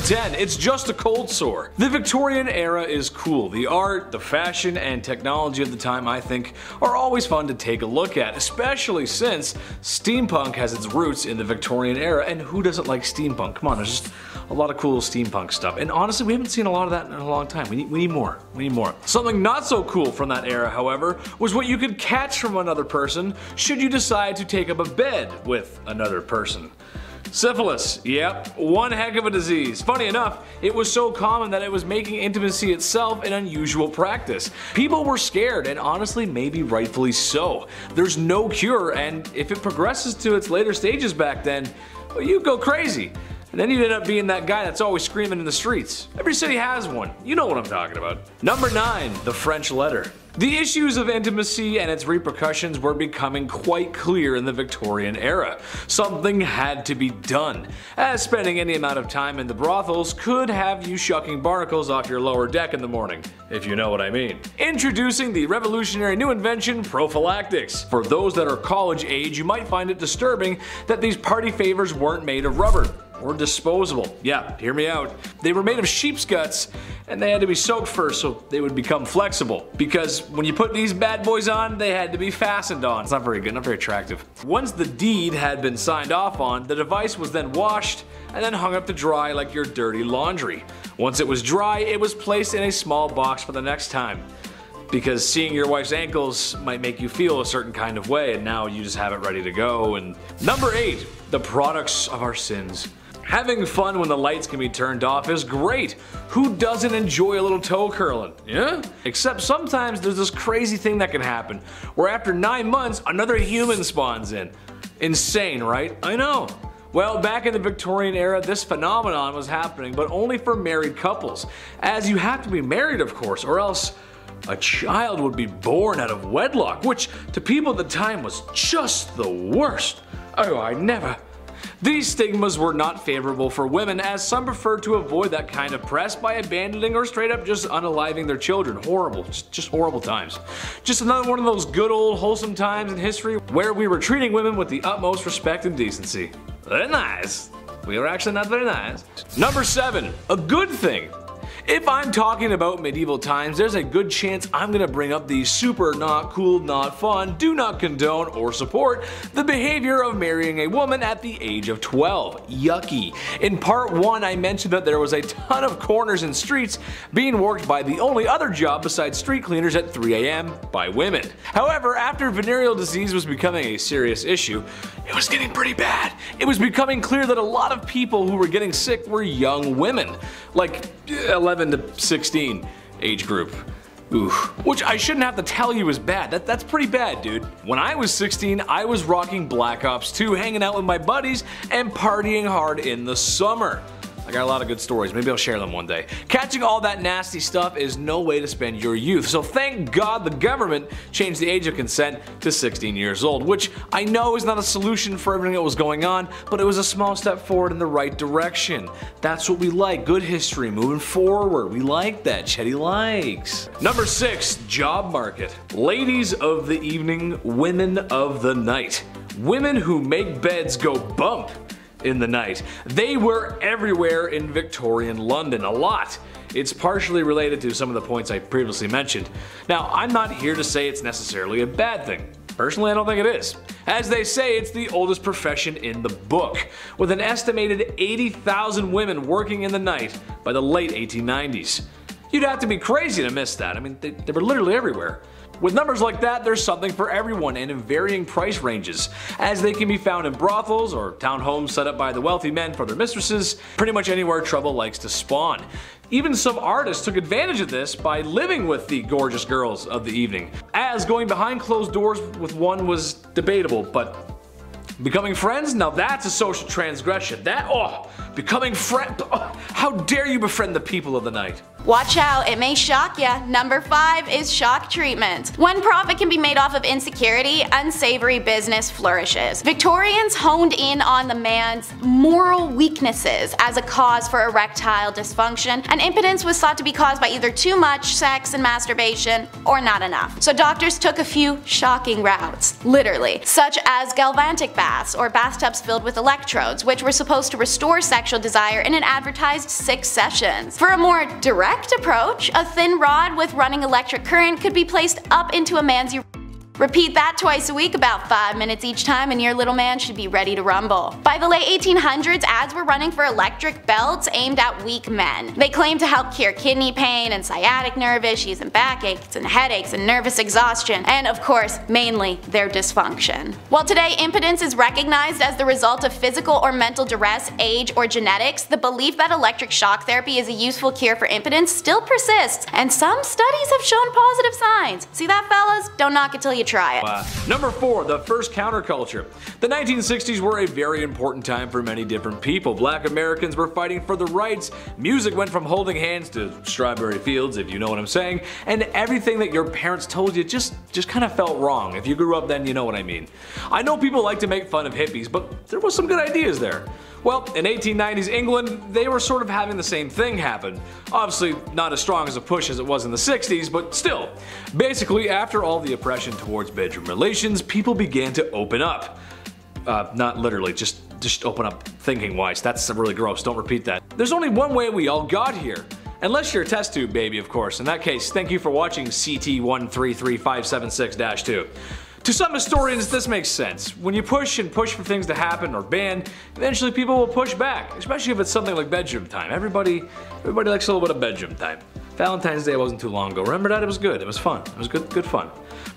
10. It's just a cold sore. The Victorian era is cool. The art, the fashion, and technology of the time, I think, are always fun to take a look at, especially since steampunk has its roots in the Victorian era, and who doesn't like steampunk? Come on, there's just a lot of cool steampunk stuff. And honestly, we haven't seen a lot of that in a long time. We need more. We need more. Something not so cool from that era, however, was what you could catch from another person should you decide to take up a bed with another person. Syphilis, yep, one heck of a disease. Funny enough, it was so common that it was making intimacy itself an unusual practice. People were scared, and honestly, maybe rightfully so. There's no cure, and if it progresses to its later stages back then, well, you go crazy. And then you end up being that guy that's always screaming in the streets. Every city has one. You know what I'm talking about. Number 9, the French letter. The issues of intimacy and its repercussions were becoming quite clear in the Victorian era. Something had to be done, as spending any amount of time in the brothels could have you shucking barnacles off your lower deck in the morning, if you know what I mean. Introducing the revolutionary new invention, prophylactics. For those that are college age, you might find it disturbing that these party favors weren't made of rubber or disposable. Yeah, hear me out. They were made of sheep's guts, and they had to be soaked first so they would become flexible. Because when you put these bad boys on, they had to be fastened on. It's not very good, not very attractive. Once the deed had been signed off on, the device was then washed and then hung up to dry like your dirty laundry. Once it was dry, it was placed in a small box for the next time. Because seeing your wife's ankles might make you feel a certain kind of way, and now you just have it ready to go. And number 8, the products of our sins. Having fun when the lights can be turned off is great. Who doesn't enjoy a little toe curling? Yeah? Except sometimes there's this crazy thing that can happen, where after 9 months, another human spawns in. Insane, right? I know. Well, back in the Victorian era, this phenomenon was happening, but only for married couples. As you have to be married, of course, or else a child would be born out of wedlock, which to people at the time was just the worst. Oh, I never. These stigmas were not favorable for women, as some preferred to avoid that kind of press by abandoning or straight up just unaliving their children. Horrible, just horrible times. Just another one of those good old wholesome times in history where we were treating women with the utmost respect and decency. Very nice. We were actually not very nice. Number 7, a good thing. If I'm talking about medieval times, there's a good chance I'm gonna bring up the super not cool, not fun, do not condone or support the behavior of marrying a woman at the age of 12. Yucky. In part 1, I mentioned that there was a ton of corners and streets being worked by the only other job besides street cleaners at 3 AM by women. However, after venereal disease was becoming a serious issue, it was getting pretty bad. It was becoming clear that a lot of people who were getting sick were young women, like 11 to 16 age group. Ooh. Which I shouldn't have to tell you is bad. That's pretty bad, dude. When I was 16, I was rocking Black Ops 2, hanging out with my buddies, and partying hard in the summer. I got a lot of good stories, maybe I'll share them one day. Catching all that nasty stuff is no way to spend your youth, so thank God the government changed the age of consent to 16 years old, which I know is not a solution for everything that was going on, but it was a small step forward in the right direction. That's what we like, good history, moving forward. We like that, Chetty likes. Number 6, job market. Ladies of the evening, women of the night. Women who make beds go bump in the night. They were everywhere in Victorian London, a lot. It's partially related to some of the points I previously mentioned. Now, I'm not here to say it's necessarily a bad thing. Personally, I don't think it is. As they say, it's the oldest profession in the book, with an estimated 80,000 women working in the night by the late 1890s. You'd have to be crazy to miss that. I mean, they were literally everywhere. With numbers like that, there's something for everyone and in varying price ranges, as they can be found in brothels or townhomes set up by the wealthy men for their mistresses, pretty much anywhere trouble likes to spawn. Even some artists took advantage of this by living with the gorgeous girls of the evening, as going behind closed doors with one was debatable, but becoming friends? Now that's a social transgression. Becoming friend, how dare you befriend the people of the night? Watch out, it may shock ya. Number 5 is shock treatment. When profit can be made off of insecurity, unsavory business flourishes. Victorians honed in on the man's moral weaknesses as a cause for erectile dysfunction, and impotence was thought to be caused by either too much sex and masturbation or not enough. So doctors took a few shocking routes, literally, such as galvanic baths or bathtubs filled with electrodes, which were supposed to restore sexual desire in an advertised 6 sessions. For a more direct approach, a thin rod with running electric current could be placed up into a man's urethra. Repeat that twice a week, about 5 minutes each time, and your little man should be ready to rumble. By the late 1800s, ads were running for electric belts aimed at weak men. They claimed to help cure kidney pain and sciatic nerve issues and backaches and headaches and nervous exhaustion, and of course, mainly their dysfunction. While today impotence is recognized as the result of physical or mental duress, age, or genetics, the belief that electric shock therapy is a useful cure for impotence still persists, and some studies have shown positive signs. See that, fellas? Don't knock it till you try it. Number 4, the first counterculture. The 1960s were a very important time for many different people. Black Americans were fighting for their rights, music went from holding hands to strawberry fields, if you know what I'm saying, and everything that your parents told you just kind of felt wrong. If you grew up then, you know what I mean. I know people like to make fun of hippies, but there was some good ideas there. Well, in 1890s England, they were sort of having the same thing happen. Obviously not as strong as a push as it was in the 60s, but still. Basically, after all the oppression towards bedroom relations, people began to open up. Not literally, just open up thinking wise. That's really gross, don't repeat that. There's only one way we all got here. Unless you're a test tube baby, of course. In that case, thank you for watching CT133576-2. To some historians, this makes sense. When you push and push for things to happen or ban, eventually people will push back, especially if it's something like bedroom time. Everybody likes a little bit of bedroom time. Valentine's Day wasn't too long ago. Remember that? It was good. It was fun. It was good fun.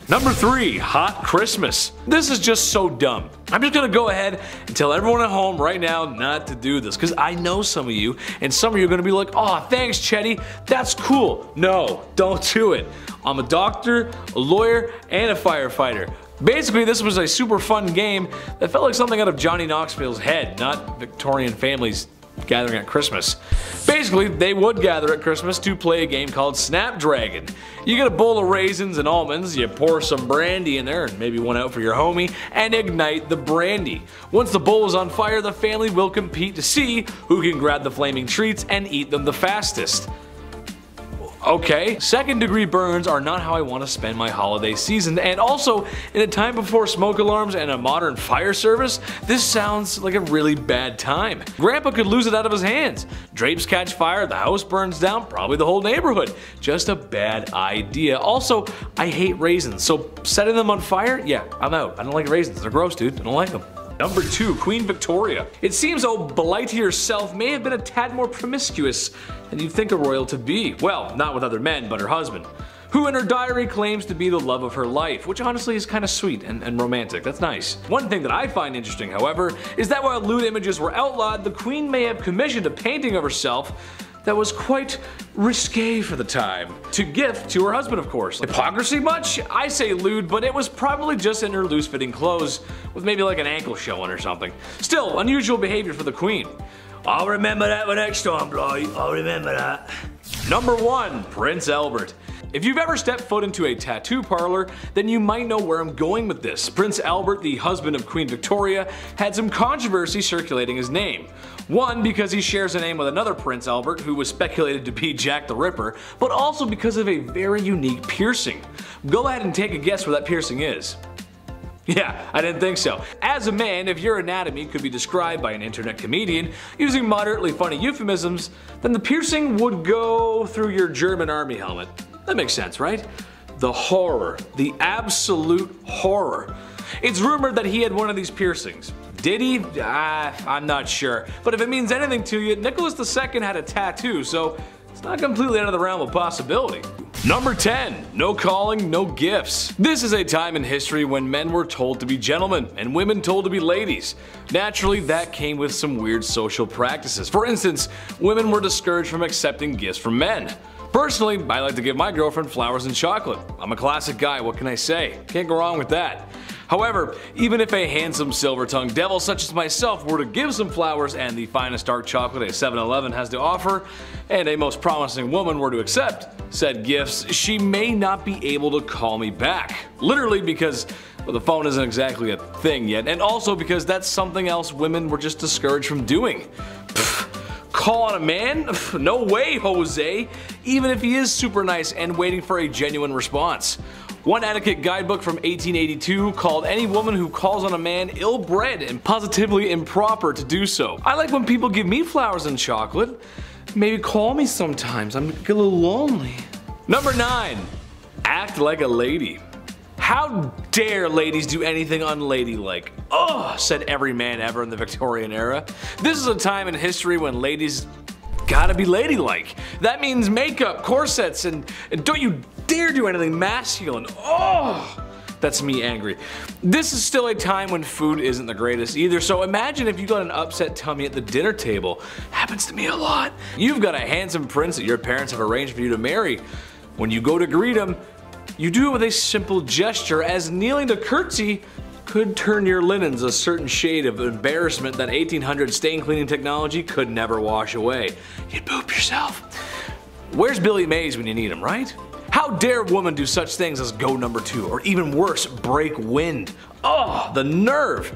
Number 3, hot Christmas. This is just so dumb. I'm just gonna go ahead and tell everyone at home right now not to do this, because I know some of you, and some of you are gonna be like, "Aw, thanks Chetty, that's cool." No, don't do it. I'm a doctor, a lawyer, and a firefighter. Basically, this was a super fun game that felt like something out of Johnny Knoxville's head, not Victorian families gathering at Christmas. Basically, they would gather at Christmas to play a game called Snapdragon. You get a bowl of raisins and almonds, you pour some brandy in there, and maybe one out for your homie, and ignite the brandy. Once the bowl is on fire, the family will compete to see who can grab the flaming treats and eat them the fastest. Okay, second-degree burns are not how I want to spend my holiday season, and also, in a time before smoke alarms and a modern fire service, this sounds like a really bad time. Grandpa could lose it out of his hands. Drapes catch fire, the house burns down, probably the whole neighborhood. Just a bad idea. Also, I hate raisins, so setting them on fire? Yeah, I'm out. I don't like raisins. They're gross, dude. I don't like them. Number 2, Queen Victoria. It seems old Blighty herself may have been a tad more promiscuous than you'd think a royal to be. Well, not with other men, but her husband, who in her diary claims to be the love of her life, which honestly is kind of sweet and romantic. That's nice. One thing that I find interesting, however, is that while lewd images were outlawed, the Queen may have commissioned a painting of herself that was quite risque for the time, to gift to her husband, of course. Hypocrisy much? I say lewd, but it was probably just in her loose-fitting clothes with maybe like an ankle showing or something. Still, unusual behavior for the Queen. I'll remember that for next time, Blight. I'll remember that. Number 1, Prince Albert. If you've ever stepped foot into a tattoo parlor, then you might know where I'm going with this. Prince Albert, the husband of Queen Victoria, had some controversy circulating his name. One, because he shares a name with another Prince Albert who was speculated to be Jack the Ripper, but also because of a very unique piercing. Go ahead and take a guess where that piercing is. Yeah, I didn't think so. As a man, if your anatomy could be described by an internet comedian using moderately funny euphemisms, then the piercing would go through your German army helmet. That makes sense, right? The horror. The absolute horror. It's rumored that he had one of these piercings. Did he? I'm not sure. But if it means anything to you, Nicholas II had a tattoo, so it's not completely out of the realm of possibility. Number 10. No calling, no gifts. This is a time in history when men were told to be gentlemen and women told to be ladies. Naturally, that came with some weird social practices. For instance, women were discouraged from accepting gifts from men. Personally, I like to give my girlfriend flowers and chocolate. I'm a classic guy, what can I say? Can't go wrong with that. However, even if a handsome silver-tongued devil such as myself were to give some flowers and the finest dark chocolate a 7-Eleven has to offer, and a most promising woman were to accept said gifts, she may not be able to call me back. Literally because, well, the phone isn't exactly a thing yet, and also because that's something else women were just discouraged from doing. Call on a man? No way, Jose, even if he is super nice and waiting for a genuine response. One etiquette guidebook from 1882 called any woman who calls on a man ill-bred and positively improper to do so. I like when people give me flowers and chocolate. Maybe call me sometimes, I'm a little lonely. Number 9. Act like a lady. How dare ladies do anything unladylike? Ugh, said every man ever in the Victorian era. This is a time in history when ladies gotta be ladylike. That means makeup, corsets, and don't you dare do anything masculine. Oh, that's me angry. This is still a time when food isn't the greatest either, so imagine if you got an upset tummy at the dinner table. Happens to me a lot. You've got a handsome prince that your parents have arranged for you to marry. When you go to greet him, you do it with a simple gesture, as kneeling to curtsy could turn your linens a certain shade of embarrassment that 1800 stain cleaning technology could never wash away. You'd poop yourself. Where's Billy Mays when you need him, right? How dare women do such things as go number 2, or even worse, break wind? Oh, the nerve!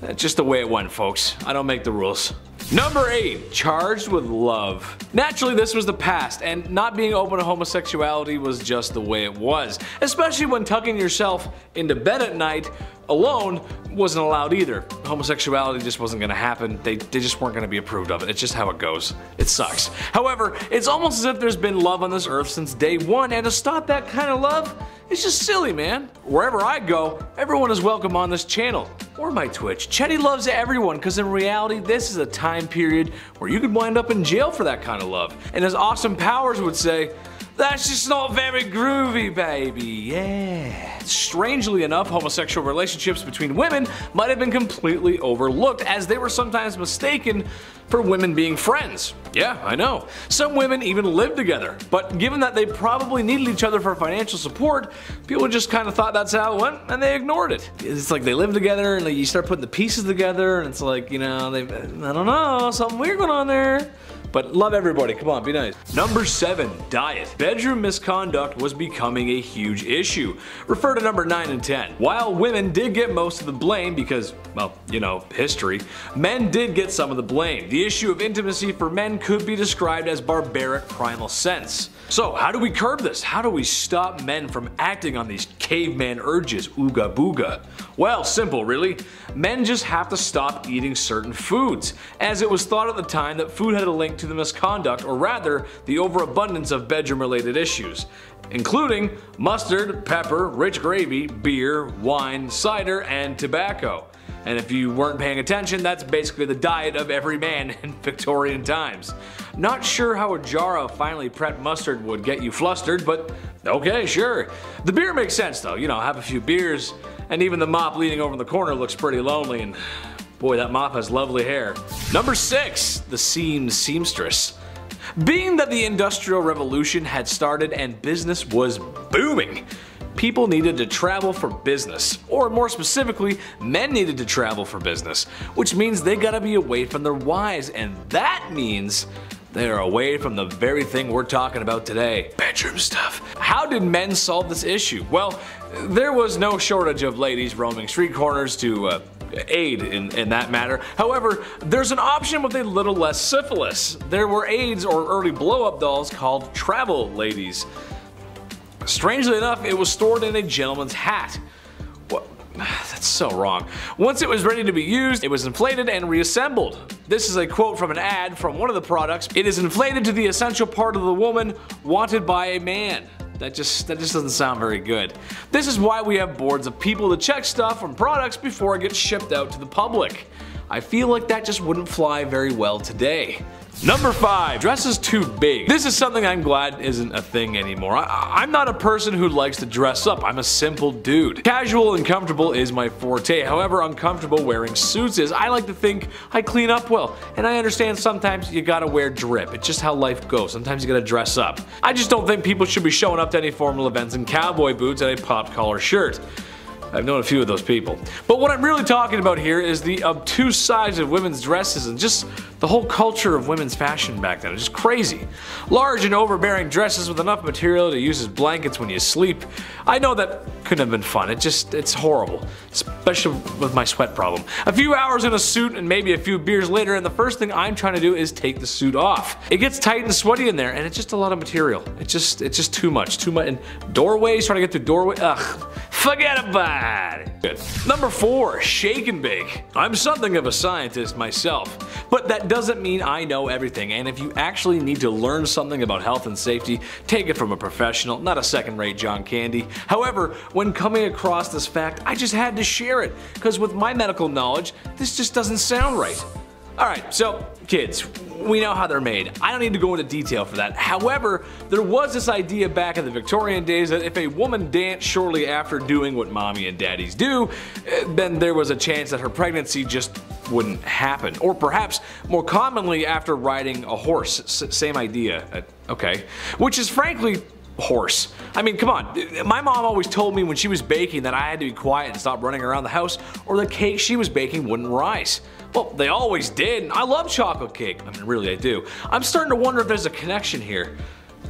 That's just the way it went, folks. I don't make the rules. Number 8. Charged with love. Naturally, this was the past, and not being open to homosexuality was just the way it was. Especially when tucking yourself into bed at night alone wasn't allowed either. Homosexuality just wasn't gonna happen. They just weren't gonna be approved of it. It's just how it goes. It sucks. However, it's almost as if there's been love on this earth since day one, and to stop that kind of love, it's just silly, man. Wherever I go, everyone is welcome on this channel, or my Twitch. Chetty loves everyone, because in reality, this is a time period where you could wind up in jail for that kind of love. And as Austin Powers would say, that's just not very groovy, baby, yeah. Strangely enough, homosexual relationships between women might have been completely overlooked, as they were sometimes mistaken for women being friends. Yeah, I know. Some women even lived together, but given that they probably needed each other for financial support, people just kind of thought that's how it went, and they ignored it. It's like they live together, and you start putting the pieces together, and it's like, you know, I don't know, something weird going on there. But love everybody, come on, be nice. Number 7, diet. Bedroom misconduct was becoming a huge issue. Refer to number 9 and 10. While women did get most of the blame because, well, you know, history, men did get some of the blame. The issue of intimacy for men could be described as barbaric primal sense. So how do we curb this? How do we stop men from acting on these caveman urges, ooga booga? Well, simple really. Men just have to stop eating certain foods, as it was thought at the time that food had a link to the misconduct, or rather, the overabundance of bedroom-related issues, including mustard, pepper, rich gravy, beer, wine, cider, and tobacco. And if you weren't paying attention, that's basically the diet of every man in Victorian times. Not sure how a jar of finely prepped mustard would get you flustered, but okay, sure. The beer makes sense though, you know, have a few beers, and even the mop leaning over in the corner looks pretty lonely, and boy, that mop has lovely hair. Number 6, the seamstress. Being that the Industrial Revolution had started and business was booming, people needed to travel for business, or more specifically, men needed to travel for business, which means they gotta be away from their wives, and that means they are away from the very thing we're talking about today, bedroom stuff. How did men solve this issue? Well, there was no shortage of ladies roaming street corners to aid in that matter. However, there's an option with a little less syphilis. There were aids or early blow-up dolls called travel ladies. Strangely enough, it was stored in a gentleman's hat. What? That's so wrong. Once it was ready to be used, it was inflated and reassembled. This is a quote from an ad from one of the products. It is inflated to the essential part of the woman wanted by a man. That just doesn't sound very good. This is why we have boards of people to check stuff from products before it gets shipped out to the public. I feel like that just wouldn't fly very well today. Number 5, dresses too big. This is something I'm glad isn't a thing anymore. I'm not a person who likes to dress up. I'm a simple dude. Casual and comfortable is my forte. However uncomfortable wearing suits is, I like to think I clean up well. And I understand sometimes you gotta wear drip. It's just how life goes. Sometimes you gotta dress up. I just don't think people should be showing up to any formal events in cowboy boots and a popped collar shirt. I've known a few of those people. But what I'm really talking about here is the obtuse size of women's dresses and just the whole culture of women's fashion back then. It's just crazy. Large and overbearing dresses with enough material to use as blankets when you sleep. I know that couldn't have been fun. It's horrible. Especially with my sweat problem. A few hours in a suit and maybe a few beers later, and the first thing I'm trying to do is take the suit off. It gets tight and sweaty in there, and it's just a lot of material. It's just too much. And doorways, trying to get through doorway. Ugh. Forget about it. Good. Number 4, shake and bake. I'm something of a scientist myself, but that doesn't mean I know everything, and if you actually need to learn something about health and safety, take it from a professional, not a second-rate John Candy. However, when coming across this fact, I just had to share it, because with my medical knowledge, this just doesn't sound right. Alright, so kids, we know how they're made. I don't need to go into detail for that. However, there was this idea back in the Victorian days that if a woman danced shortly after doing what mommy and daddies do, then there was a chance that her pregnancy just wouldn't happen. Or perhaps more commonly after riding a horse. Same idea. Okay. Which is frankly horse. I mean, come on. My mom always told me when she was baking that I had to be quiet and stop running around the house or the cake she was baking wouldn't rise. Well, they always did, and I love chocolate cake. I mean, really, I do. I'm starting to wonder if there's a connection here.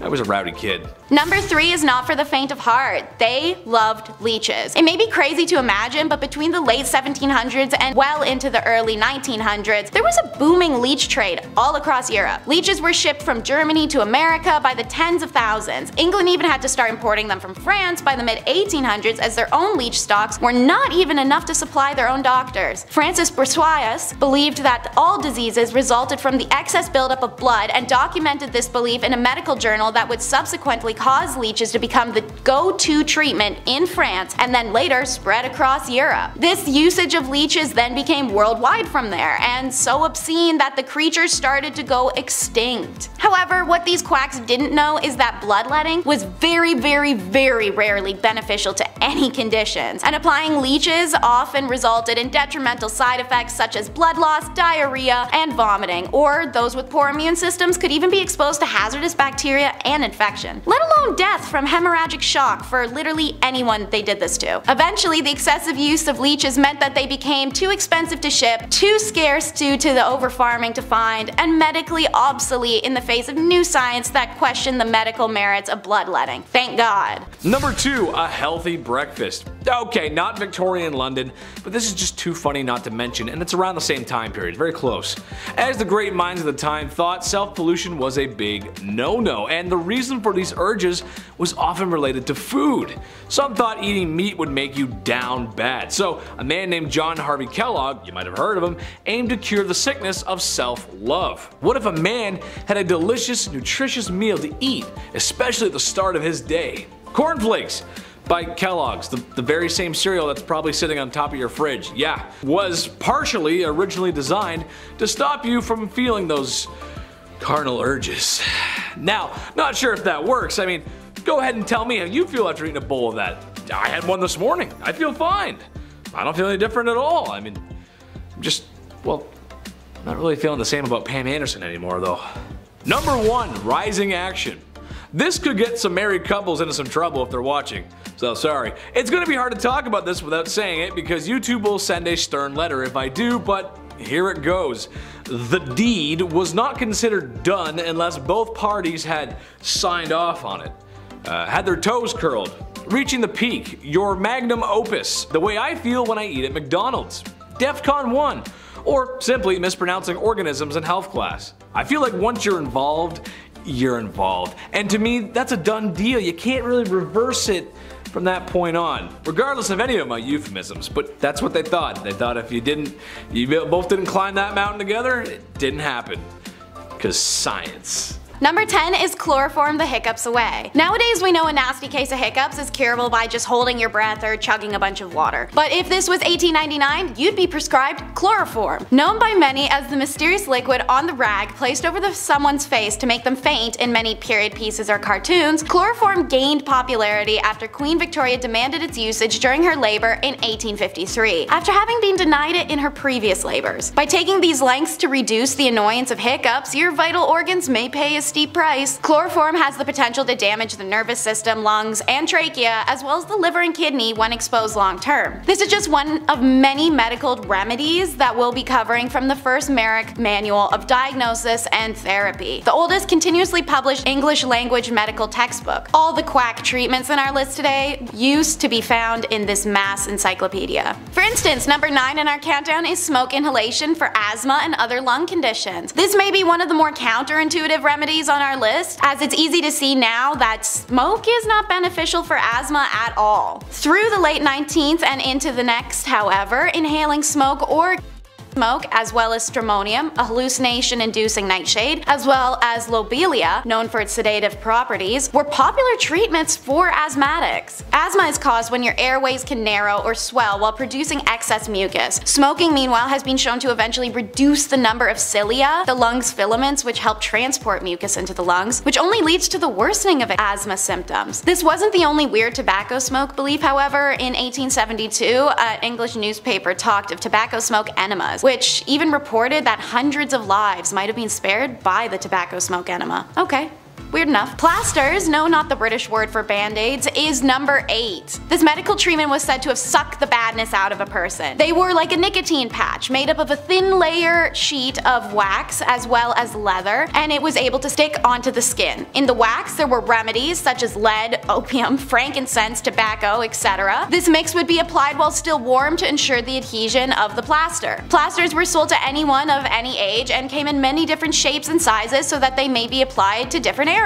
I was a rowdy kid. Number 3 is not for the faint of heart. They loved leeches. It may be crazy to imagine, but between the late 1700s and well into the early 1900s, there was a booming leech trade all across Europe. Leeches were shipped from Germany to America by the tens of thousands. England even had to start importing them from France by the mid-1800s as their own leech stocks were not even enough to supply their own doctors. Francis Bourgeois believed that all diseases resulted from the excess buildup of blood and documented this belief in a medical journal that would subsequently cause leeches to become the go-to treatment in France and then later spread across Europe. This usage of leeches then became worldwide from there, and so obscene that the creatures started to go extinct. However, what these quacks didn't know is that bloodletting was very rarely beneficial to any conditions, and applying leeches often resulted in detrimental side effects such as blood loss, diarrhea, and vomiting, or those with poor immune systems could even be exposed to hazardous bacteria and infection, let alone death from hemorrhagic shock for literally anyone they did this to. Eventually, the excessive use of leeches meant that they became too expensive to ship, too scarce due to the over-farming to find, and medically obsolete in the face of new science that questioned the medical merits of bloodletting. Thank God. Number 2, a healthy breakfast. Okay, not Victorian London, but this is just too funny not to mention, and it's around the same time period, very close. As the great minds of the time thought, self-pollution was a big no-no, and the reason for these urges was often related to food. Some thought eating meat would make you down bad, so a man named John Harvey Kellogg, you might have heard of him, aimed to cure the sickness of self-love. What if a man had a delicious, nutritious meal to eat, especially at the start of his day? Cornflakes by Kellogg's, the very same cereal that's probably sitting on top of your fridge, yeah, was partially originally designed to stop you from feeling those carnal urges. Now, not sure if that works. I mean, go ahead and tell me how you feel after eating a bowl of that. I had one this morning. I feel fine. I don't feel any different at all. I mean, I'm just, well, not really feeling the same about Pam Anderson anymore though. Number 1, rising action. This could get some married couples into some trouble if they're watching. So sorry. It's gonna be hard to talk about this without saying it because YouTube will send a stern letter if I do, but here it goes. The deed was not considered done unless both parties had signed off on it. Had their toes curled. Reaching the peak. Your magnum opus. The way I feel when I eat at McDonald's. DEFCON 1. Or simply mispronouncing organisms in health class. I feel like once you're involved, you're involved. And to me, that's a done deal. You can't really reverse it from that point on, regardless of any of my euphemisms, but that's what they thought. They thought if you both didn't climb that mountain together, it didn't happen. 'Cause science. Number 10 is chloroform the hiccups away. Nowadays we know a nasty case of hiccups is curable by just holding your breath or chugging a bunch of water. But if this was 1899, you'd be prescribed chloroform. Known by many as the mysterious liquid on the rag placed over someone's face to make them faint in many period pieces or cartoons, chloroform gained popularity after Queen Victoria demanded its usage during her labor in 1853, after having been denied it in her previous labors. By taking these lengths to reduce the annoyance of hiccups, your vital organs may pay a steep price. Chloroform has the potential to damage the nervous system, lungs, and trachea, as well as the liver and kidney when exposed long term. This is just one of many medical remedies that we'll be covering from the first Merrick Manual of Diagnosis and Therapy, the oldest continuously published English language medical textbook. All the quack treatments in our list today used to be found in this mass encyclopedia. For instance, number 9 in our countdown is smoke inhalation for asthma and other lung conditions. This may be one of the more counterintuitive remedies on our list, as it's easy to see now that smoke is not beneficial for asthma at all. Through the late 19th and into the next, however, inhaling smoke or smoke, as well as stramonium, a hallucination-inducing nightshade, as well as lobelia, known for its sedative properties, were popular treatments for asthmatics. Asthma is caused when your airways can narrow or swell while producing excess mucus. Smoking, meanwhile, has been shown to eventually reduce the number of cilia, the lungs' filaments which help transport mucus into the lungs, which only leads to the worsening of asthma symptoms. This wasn't the only weird tobacco smoke belief, however. In 1872, an English newspaper talked of tobacco smoke enemas, which even reported that hundreds of lives might have been spared by the tobacco smoke enema. Okay. Weird enough. Plasters, no, not the British word for band-aids, is number 8. This medical treatment was said to have sucked the badness out of a person. They were like a nicotine patch, made up of a thin layer sheet of wax as well as leather, and it was able to stick onto the skin. In the wax, there were remedies such as lead, opium, frankincense, tobacco, etc. This mix would be applied while still warm to ensure the adhesion of the plaster. Plasters were sold to anyone of any age and came in many different shapes and sizes so that they may be applied to different areas.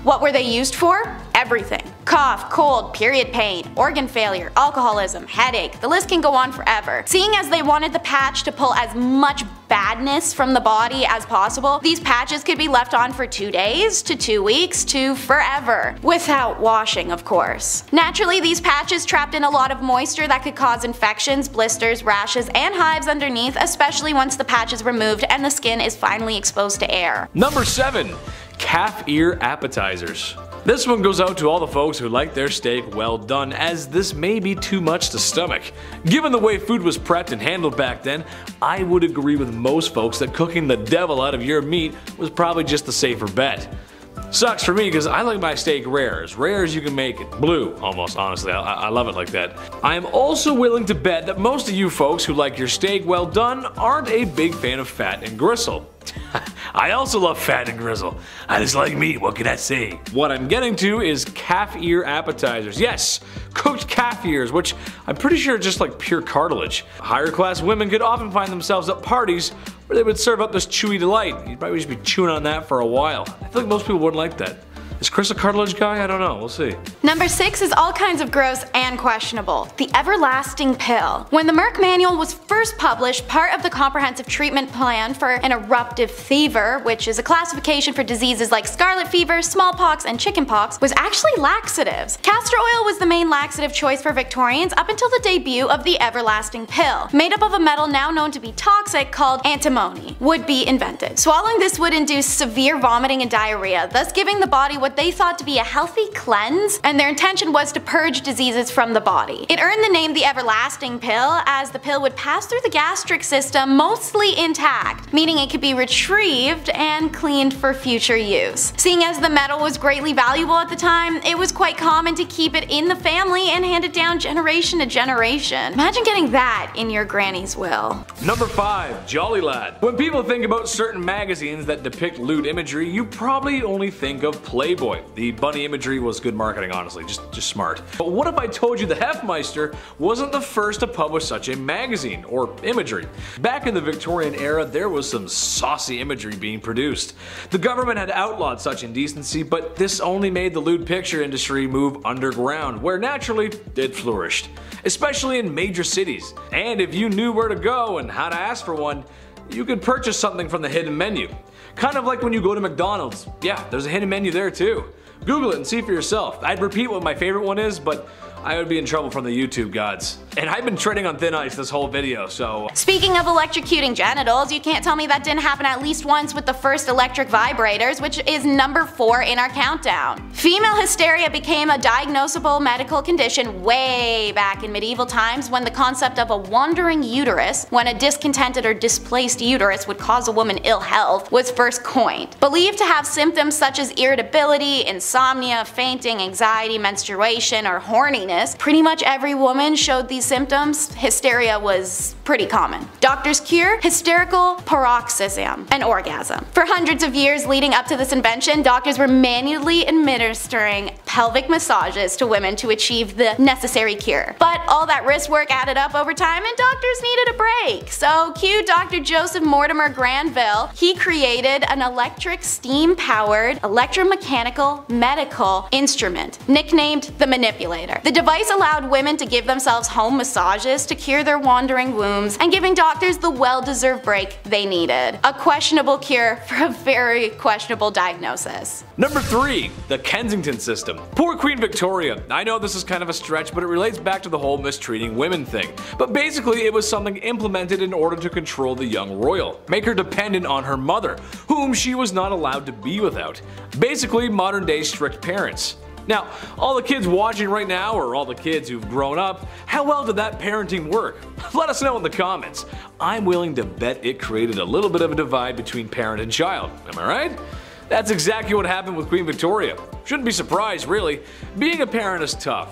What were they used for? Everything. Cough, cold, period pain, organ failure, alcoholism, headache, the list can go on forever. Seeing as they wanted the patch to pull as much badness from the body as possible, these patches could be left on for 2 days to 2 weeks to forever. Without washing, of course. Naturally, these patches trapped in a lot of moisture that could cause infections, blisters, rashes, and hives underneath, especially once the patch is removed and the skin is finally exposed to air. Number 7. Calf ear appetizers. This one goes out to all the folks who like their steak well done, as this may be too much to stomach. Given the way food was prepped and handled back then, I would agree with most folks that cooking the devil out of your meat was probably just the safer bet. Sucks for me because I like my steak rare as you can make it. Blue, almost, honestly. I love it like that. I am also willing to bet that most of you folks who like your steak well done aren't a big fan of fat and gristle. I also love fat and gristle. I just like meat, what can I say? What I'm getting to is calf ear appetizers. Yes, cooked calf ears, which I'm pretty sure are just like pure cartilage. Higher class women could often find themselves at parties where they would serve up this chewy delight. You'd probably just be chewing on that for a while. I feel like most people wouldn't like that. Is Chris a cartilage guy? I don't know, we'll see. Number 6 is all kinds of gross and questionable. The everlasting pill. When the Merck Manual was first published, part of the comprehensive treatment plan for an eruptive fever, which is a classification for diseases like scarlet fever, smallpox, and chickenpox, was actually laxatives. Castor oil was the main laxative choice for Victorians up until the debut of the everlasting pill, made up of a metal now known to be toxic called antimony, would be invented. Swallowing this would induce severe vomiting and diarrhea, thus giving the body what they thought to be a healthy cleanse, and their intention was to purge diseases from the body. It earned the name the everlasting pill, as the pill would pass through the gastric system mostly intact, meaning it could be retrieved and cleaned for future use. Seeing as the metal was greatly valuable at the time, it was quite common to keep it in the family and hand it down generation to generation. Imagine getting that in your granny's will. Number 5. Jolly Lad. When people think about certain magazines that depict lewd imagery, you probably only think of Playboy. The bunny imagery was good marketing, honestly, just smart. But what if I told you the Hefmeister wasn't the first to publish such a magazine, or imagery? Back in the Victorian era, there was some saucy imagery being produced. The government had outlawed such indecency, but this only made the lewd picture industry move underground, where naturally it flourished, especially in major cities. And if you knew where to go and how to ask for one, you could purchase something from the hidden menu. Kind of like when you go to McDonald's. Yeah, there's a hidden menu there too. Google it and see for yourself. I'd repeat what my favorite one is, but I would be in trouble from the YouTube gods. And I've been treading on thin ice this whole video, so... Speaking of electrocuting genitals, you can't tell me that didn't happen at least once with the first electric vibrators, which is number 4 in our countdown. Female hysteria became a diagnosable medical condition way back in medieval times when the concept of a wandering uterus, when a discontented or displaced uterus would cause a woman ill health, was first coined. Believed to have symptoms such as irritability, insomnia, fainting, anxiety, menstruation, or horniness, pretty much every woman showed these symptoms. Hysteria was pretty common. Doctors cure hysterical paroxysm, an orgasm. For hundreds of years leading up to this invention, doctors were manually administering pelvic massages to women to achieve the necessary cure. But all that wrist work added up over time and doctors needed a break. So cue Dr. Joseph Mortimer Granville. He created an electric steam-powered electromechanical medical instrument, nicknamed the manipulator. The device allowed women to give themselves home massages to cure their wandering wombs and giving doctors the well-deserved break they needed. A questionable cure for a very questionable diagnosis. Number 3. The Kensington system. Poor Queen Victoria. I know this is kind of a stretch, but it relates back to the whole mistreating women thing. But basically it was something implemented in order to control the young royal, make her dependent on her mother, whom she was not allowed to be without. Basically modern day strict parents. Now, all the kids watching right now, or all the kids who've grown up, how well did that parenting work? Let us know in the comments. I'm willing to bet it created a little bit of a divide between parent and child, am I right? That's exactly what happened with Queen Victoria. Shouldn't be surprised, really. Being a parent is tough.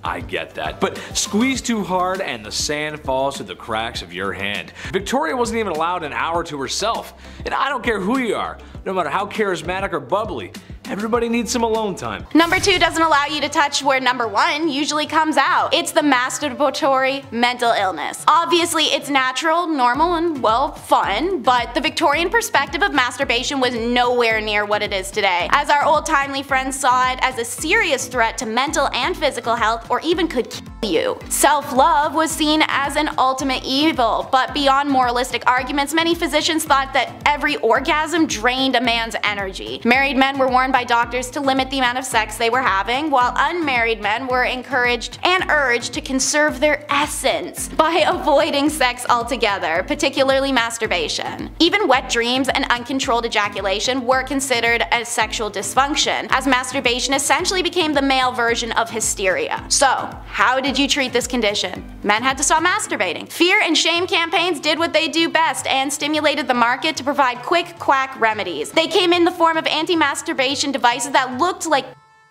I get that, but squeeze too hard and the sand falls through the cracks of your hand. Victoria wasn't even allowed an hour to herself. And I don't care who you are, no matter how charismatic or bubbly, everybody needs some alone time. Number 2 doesn't allow you to touch where number 1 usually comes out. It's the masturbatory mental illness. Obviously it's natural, normal, and well, fun, but the Victorian perspective of masturbation was nowhere near what it is today, as our old-timely friends saw it as a serious threat to mental and physical health, or even could kill you. Self-love was seen as an ultimate evil, but beyond moralistic arguments, many physicians thought that every orgasm drained a man's energy. Married men were warned by doctors to limit the amount of sex they were having, while unmarried men were encouraged and urged to conserve their essence by avoiding sex altogether, particularly masturbation. Even wet dreams and uncontrolled ejaculation were considered as sexual dysfunction, as masturbation essentially became the male version of hysteria. So, how did you treat this condition? Men had to stop masturbating. Fear and shame campaigns did what they do best and stimulated the market to provide quick quack remedies. They came in the form of anti-masturbation devices that looked like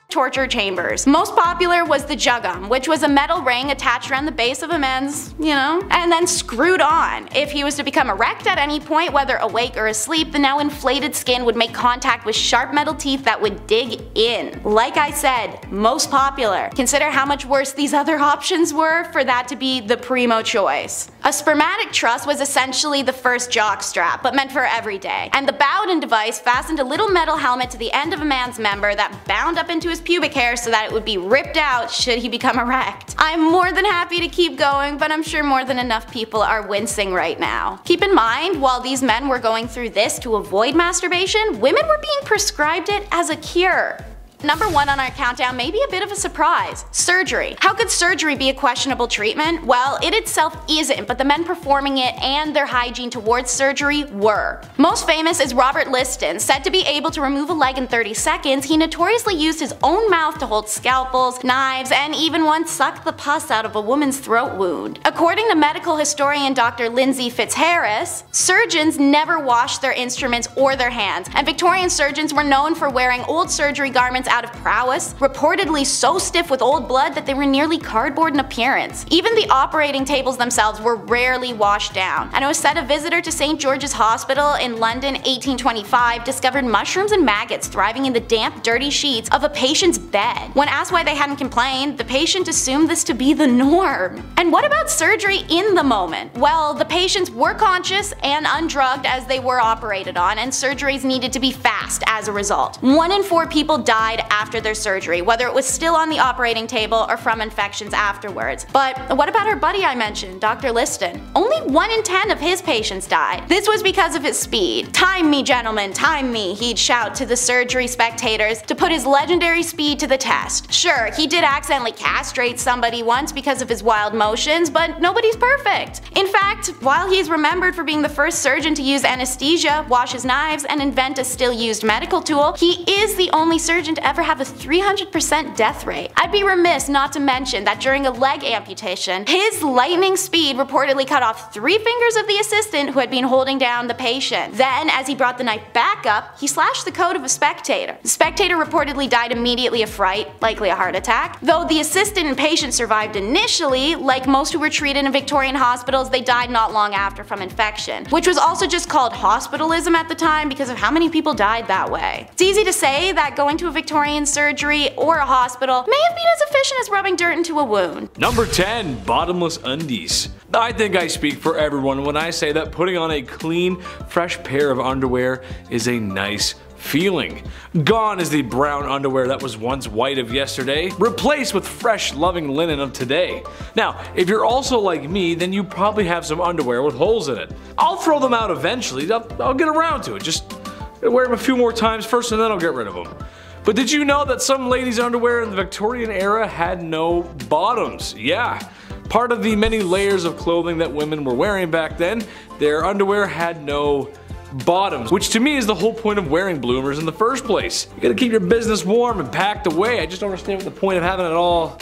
torture chambers. Most popular was the juggum, which was a metal ring attached around the base of a man's, and then screwed on. If he was to become erect at any point, whether awake or asleep, the now inflated skin would make contact with sharp metal teeth that would dig in. Like I said, most popular. Consider how much worse these other options were for that to be the primo choice. A spermatic truss was essentially the first jock strap, but meant for every day. And the Bowden device fastened a little metal helmet to the end of a man's member that bound up into his pubic hair so that it would be ripped out should he become erect. I'm more than happy to keep going, but I'm sure more than enough people are wincing right now. Keep in mind, while these men were going through this to avoid masturbation, women were being prescribed it as a cure. Number 1 on our countdown may be a bit of a surprise. Surgery. How could surgery be a questionable treatment? Well, it itself isn't, but the men performing it and their hygiene towards surgery were. Most famous is Robert Liston. Said to be able to remove a leg in 30 seconds, he notoriously used his own mouth to hold scalpels, knives, and even once sucked the pus out of a woman's throat wound. According to medical historian Dr. Lindsay Fitzharris, surgeons never washed their instruments or their hands, and Victorian surgeons were known for wearing old surgery garments out of prowess, reportedly so stiff with old blood that they were nearly cardboard in appearance. Even the operating tables themselves were rarely washed down. And it was said a visitor to St. George's Hospital in London 1825 discovered mushrooms and maggots thriving in the damp, dirty sheets of a patient's bed. When asked why they hadn't complained, the patient assumed this to be the norm. And what about surgery in the moment? Well, the patients were conscious and undrugged as they were operated on, and surgeries needed to be fast as a result. 1 in 4 people died after their surgery, whether it was still on the operating table or from infections afterwards. But what about our buddy I mentioned, Dr. Liston? Only 1 in 10 of his patients died. This was because of his speed. "Time me, gentlemen, time me," he'd shout to the surgery spectators to put his legendary speed to the test. Sure, he did accidentally castrate somebody once because of his wild motions, but nobody's perfect. In fact, while he's remembered for being the first surgeon to use anesthesia, wash his knives, and invent a still used medical tool, he is the only surgeon to ever have a 300% death rate. I'd be remiss not to mention that during a leg amputation, his lightning speed reportedly cut off 3 fingers of the assistant who had been holding down the patient. Then, as he brought the knife back up, he slashed the coat of a spectator. The spectator reportedly died immediately of fright, likely a heart attack. Though the assistant and patient survived initially, like most who were treated in Victorian hospitals, they died not long after from infection, which was also just called hospitalism at the time because of how many people died that way. It's easy to say that going to a Victorian surgery or a hospital may have been as efficient as rubbing dirt into a wound. Number 10. Bottomless undies. I think I speak for everyone when I say that putting on a clean, fresh pair of underwear is a nice feeling. Gone is the brown underwear that was once white of yesterday, replaced with fresh, loving linen of today. Now, if you're also like me, then you probably have some underwear with holes in it. I'll throw them out eventually. I'll get around to it. Just wear them a few more times first and then I'll get rid of them. But did you know that some ladies' underwear in the Victorian era had no bottoms? Yeah. Part of the many layers of clothing that women were wearing back then, their underwear had no bottoms, which to me is the whole point of wearing bloomers in the first place. You gotta keep your business warm and packed away. I just don't understand what the point of having it all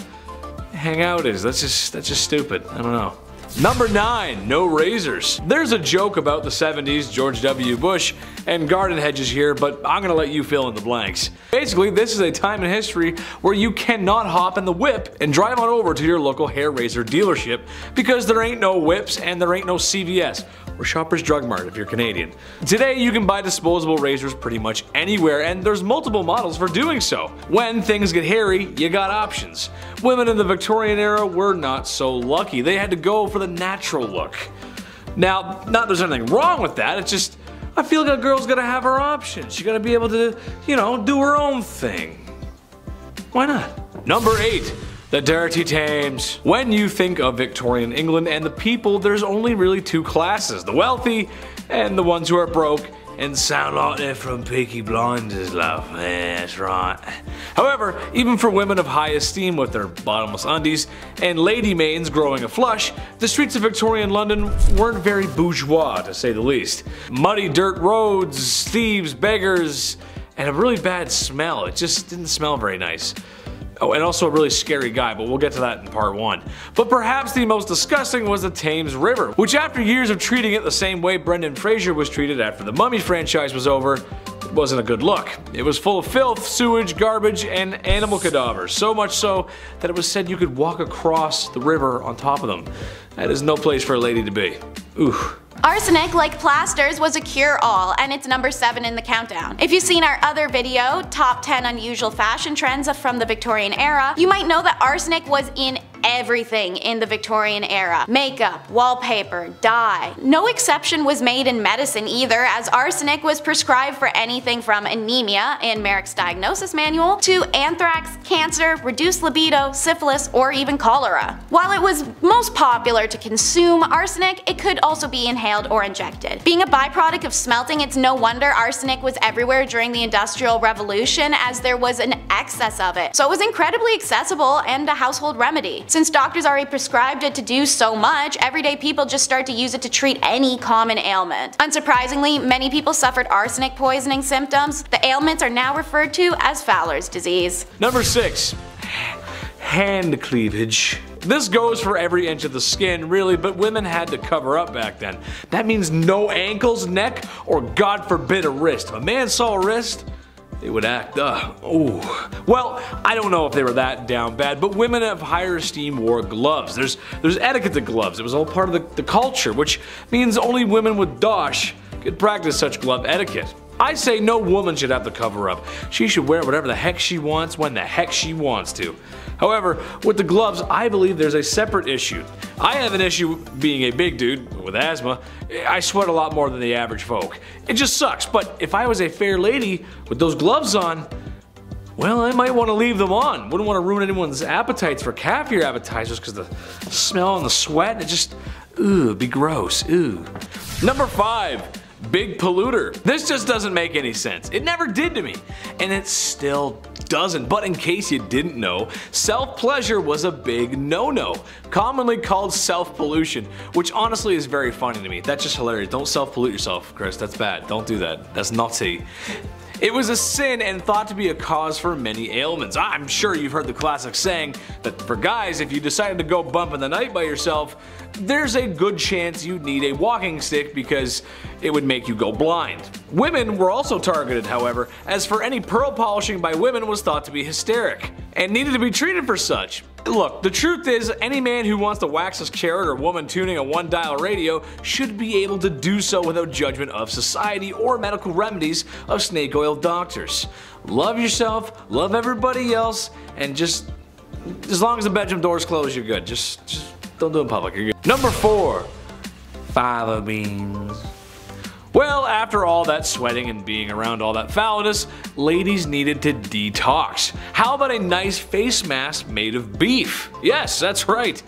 hang out is. That's just stupid. I don't know. Number 9. No razors. There's a joke about the 70s, George W. Bush, and garden hedges here, but I'm gonna let you fill in the blanks. Basically, this is a time in history where you cannot hop in the whip and drive on over to your local hair razor dealership because there ain't no whips and there ain't no CVS, or Shoppers Drug Mart if you're Canadian. Today you can buy disposable razors pretty much anywhere and there's multiple models for doing so. When things get hairy, you got options. Women in the Victorian era were not so lucky. They had to go for the natural look. Now, not that there's anything wrong with that, it's just I feel like a girl's gotta have her options. She gotta be able to, you know, do her own thing. Why not? Number 8. The dirty Thames. When you think of Victorian England and the people, there's only really 2 classes, the wealthy and the ones who are broke and sound like they're from Peaky Blinders, love. Yeah, that's right. However, even for women of high esteem with their bottomless undies and lady maidens growing a flush, the streets of Victorian London weren't very bourgeois, to say the least. Muddy dirt roads, thieves, beggars, and a really bad smell. It just didn't smell very nice. Oh, and also a really scary guy, but we'll get to that in part 1. But perhaps the most disgusting was the Thames River, which after years of treating it the same way Brendan Fraser was treated after the Mummy franchise was over, it wasn't a good look. It was full of filth, sewage, garbage, and animal cadavers, so much so that it was said you could walk across the river on top of them. That is no place for a lady to be. Ooh. Arsenic, like plasters, was a cure-all, and it's number 7 in the countdown. If you've seen our other video, Top 10 Unusual Fashion Trends from the Victorian Era, you might know that arsenic was in everything in the Victorian era. Makeup, wallpaper, dye. No exception was made in medicine either, as arsenic was prescribed for anything from anemia in Merrick's diagnosis manual to anthrax, cancer, reduced libido, syphilis, or even cholera. While it was most popular to consume arsenic, it could also be inhaled or injected. Being a byproduct of smelting, it's no wonder arsenic was everywhere during the Industrial Revolution, as there was an excess of it. So it was incredibly accessible and a household remedy. Since doctors already prescribed it to do so much, everyday people just start to use it to treat any common ailment. Unsurprisingly, many people suffered arsenic poisoning symptoms. The ailments are now referred to as Fowler's disease. Number 6. Hand cleavage. This goes for every inch of the skin, really, but women had to cover up back then. That means no ankles, neck, or God forbid a wrist. If a man saw a wrist, they would act, ooh. Well, I don't know if they were that down bad, but women of higher esteem wore gloves. There's etiquette to gloves. It was all part of the culture, which means only women with dosh could practice such glove etiquette. I say no woman should have to cover up. She should wear whatever the heck she wants when the heck she wants to. However, with the gloves, I believe there's a separate issue. I have an issue being a big dude with asthma. I sweat a lot more than the average folk. It just sucks, but if I was a fair lady with those gloves on, well, I might want to leave them on. Wouldn't want to ruin anyone's appetites for caviar appetizers because the smell and the sweat, it just, ooh, it'd be gross, ooh. Number 5. Big polluter. This just doesn't make any sense. It never did to me, and it still doesn't. But in case you didn't know, self-pleasure was a big no-no, commonly called self-pollution, which honestly is very funny to me. That's just hilarious. Don't self-pollute yourself, Chris. That's bad. Don't do that. That's naughty. It was a sin and thought to be a cause for many ailments. I'm sure you've heard the classic saying that for guys, if you decided to go bump in the night by yourself, there's a good chance you'd need a walking stick because it would make you go blind. Women were also targeted, however, as for any pearl polishing by women was thought to be hysteric and needed to be treated for such. Look, the truth is, any man who wants to wax his carrot or woman tuning a one-dial radio should be able to do so without judgment of society or medical remedies of snake oil doctors. Love yourself, love everybody else, and just as long as the bedroom door's closed, you're good. Just don't do it in public, you're good. Number 4. Fava beans. Well, after all that sweating and being around all that foulness, ladies needed to detox. How about a nice face mask made of beef? Yes, that's right.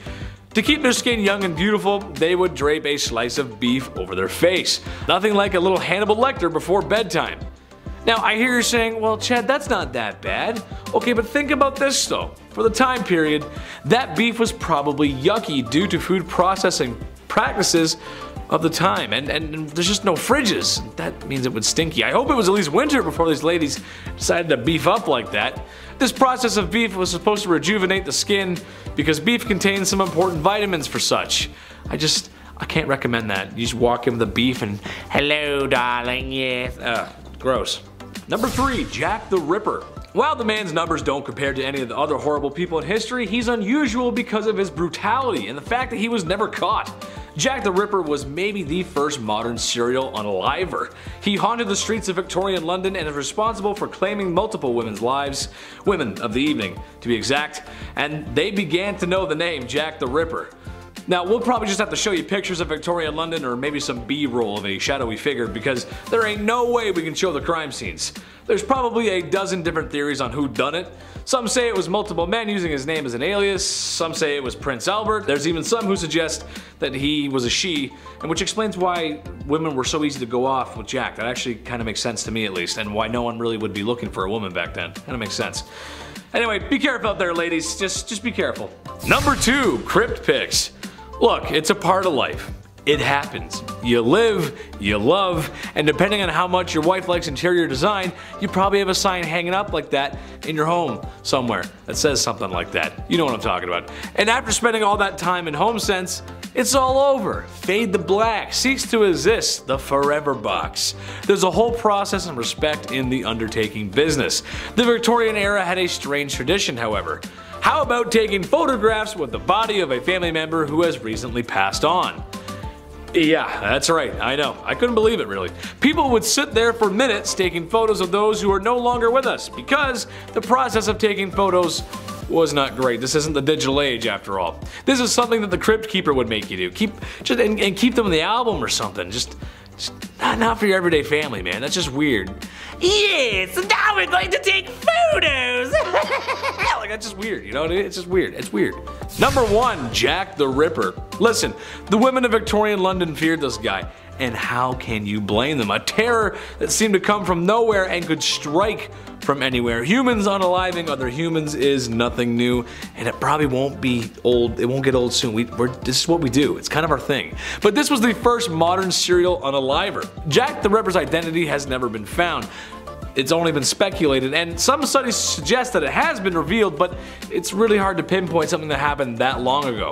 To keep their skin young and beautiful, they would drape a slice of beef over their face. Nothing like a little Hannibal Lecter before bedtime. Now, I hear you saying, well, Chad, that's not that bad. Okay, but think about this though. For the time period, that beef was probably yucky due to food processing practices of the time, and there's just no fridges. That means it was stinky. I hope it was at least winter before these ladies decided to beef up like that. This process of beef was supposed to rejuvenate the skin because beef contains some important vitamins for such. I can't recommend that. You just walk in with the beef and, hello darling, yes. Gross. Number 3, Jack the Ripper. While the man's numbers don't compare to any of the other horrible people in history, he's unusual because of his brutality and the fact that he was never caught. Jack the Ripper was maybe the first modern serial unaliver. He haunted the streets of Victorian London and is responsible for claiming multiple women's lives, women of the evening to be exact, and they began to know the name Jack the Ripper. Now, we'll probably just have to show you pictures of Victorian London or maybe some B-roll of a shadowy figure because there ain't no way we can show the crime scenes. There's probably a dozen different theories on who done it. Some say it was multiple men using his name as an alias, some say it was Prince Albert, there's even some who suggest that he was a she, and which explains why women were so easy to go off with Jack. That actually kind of makes sense to me at least, and why no one really would be looking for a woman back then. Kind of makes sense. Anyway, be careful out there ladies, just be careful. Number 2, crypt pics. Look, it's a part of life. It happens. You live, you love, and depending on how much your wife likes interior design, you probably have a sign hanging up like that in your home somewhere that says something like that. You know what I'm talking about. And after spending all that time in HomeSense, it's all over. Fade to black, cease to exist, the forever box. There's a whole process and respect in the undertaking business. The Victorian era had a strange tradition, however. How about taking photographs with the body of a family member who has recently passed on? Yeah, that's right, I know. I couldn't believe it really. People would sit there for minutes taking photos of those who are no longer with us because the process of taking photos was not great. This isn't the digital age after all. This is something that the crypt keeper would make you do. Keep them in the album or something. Just not for your everyday family, man. That's just weird. Yes, now we're going to take photos. Like, that's just weird, you know what I mean? It's just weird. It's weird. Number 1, Jack the Ripper. Listen, the women of Victorian London feared this guy. And how can you blame them? A terror that seemed to come from nowhere and could strike from anywhere. Humans unaliving other humans is nothing new, and it probably won't be old. It won't get old soon. This is what we do. It's kind of our thing. But this was the first modern serial unaliver. Jack the Ripper's identity has never been found. It's only been speculated, and some studies suggest that it has been revealed, but it's really hard to pinpoint something that happened that long ago.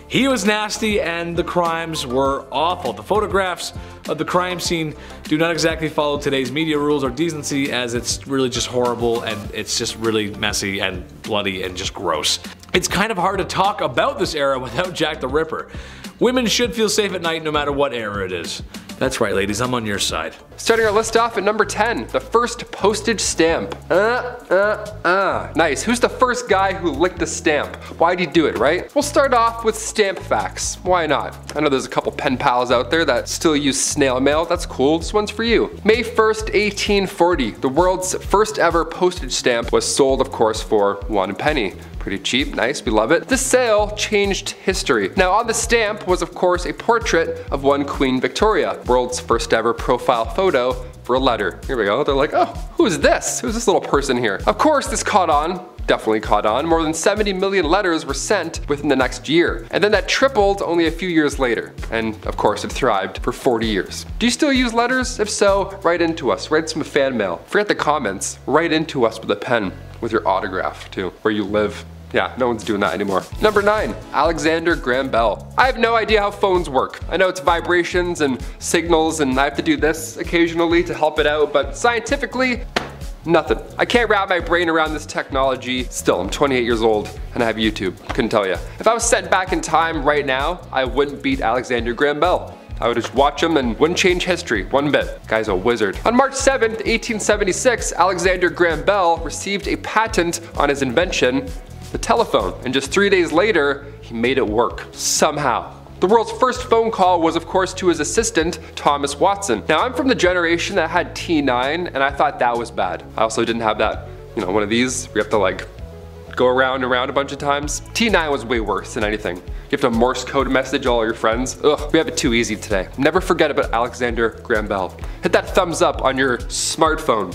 He was nasty and the crimes were awful. The photographs of the crime scene do not exactly follow today's media rules or decency, as it's really just horrible and it's just really messy and bloody and just gross. It's kind of hard to talk about this era without Jack the Ripper. Women should feel safe at night no matter what era it is. That's right ladies, I'm on your side. Starting our list off at number 10, the first postage stamp. Nice, who's the first guy who licked a stamp? Why'd he do it, right? We'll start off with stamp facts. Why not? I know there's a couple pen pals out there that still use snail mail. That's cool, this one's for you. May 1st, 1840, the world's first ever postage stamp was sold, of course, for 1 penny. Pretty cheap, nice, we love it. This sale changed history. Now on the stamp was of course a portrait of one Queen Victoria, world's first ever profile photo for a letter. Here we go. They're like, oh, who is this? Who's this little person here? Of course, this caught on. Definitely caught on. More than 70 million letters were sent within the next year. And then that tripled only a few years later. And of course it thrived for 40 years. Do you still use letters? If so, write into us. Write some fan mail. Forget the comments. Write into us with a pen, with your autograph too, where you live. Yeah, no one's doing that anymore. Number 9, Alexander Graham Bell. I have no idea how phones work. I know it's vibrations and signals and I have to do this occasionally to help it out, but scientifically, nothing. I can't wrap my brain around this technology. Still, I'm 28 years old and I have YouTube. Couldn't tell you. If I was sent back in time right now, I wouldn't beat Alexander Graham Bell. I would just watch him and wouldn't change history one bit. Guy's a wizard. On March 7th, 1876, Alexander Graham Bell received a patent on his invention, the telephone, and just 3 days later, he made it work. Somehow. The world's first phone call was of course to his assistant, Thomas Watson. Now I'm from the generation that had T9 and I thought that was bad. I also didn't have that, one of these where you have to like go around and around a bunch of times. T9 was way worse than anything. You have to Morse code message all your friends. Ugh, we have it too easy today. Never forget about Alexander Graham Bell. Hit that thumbs up on your smartphone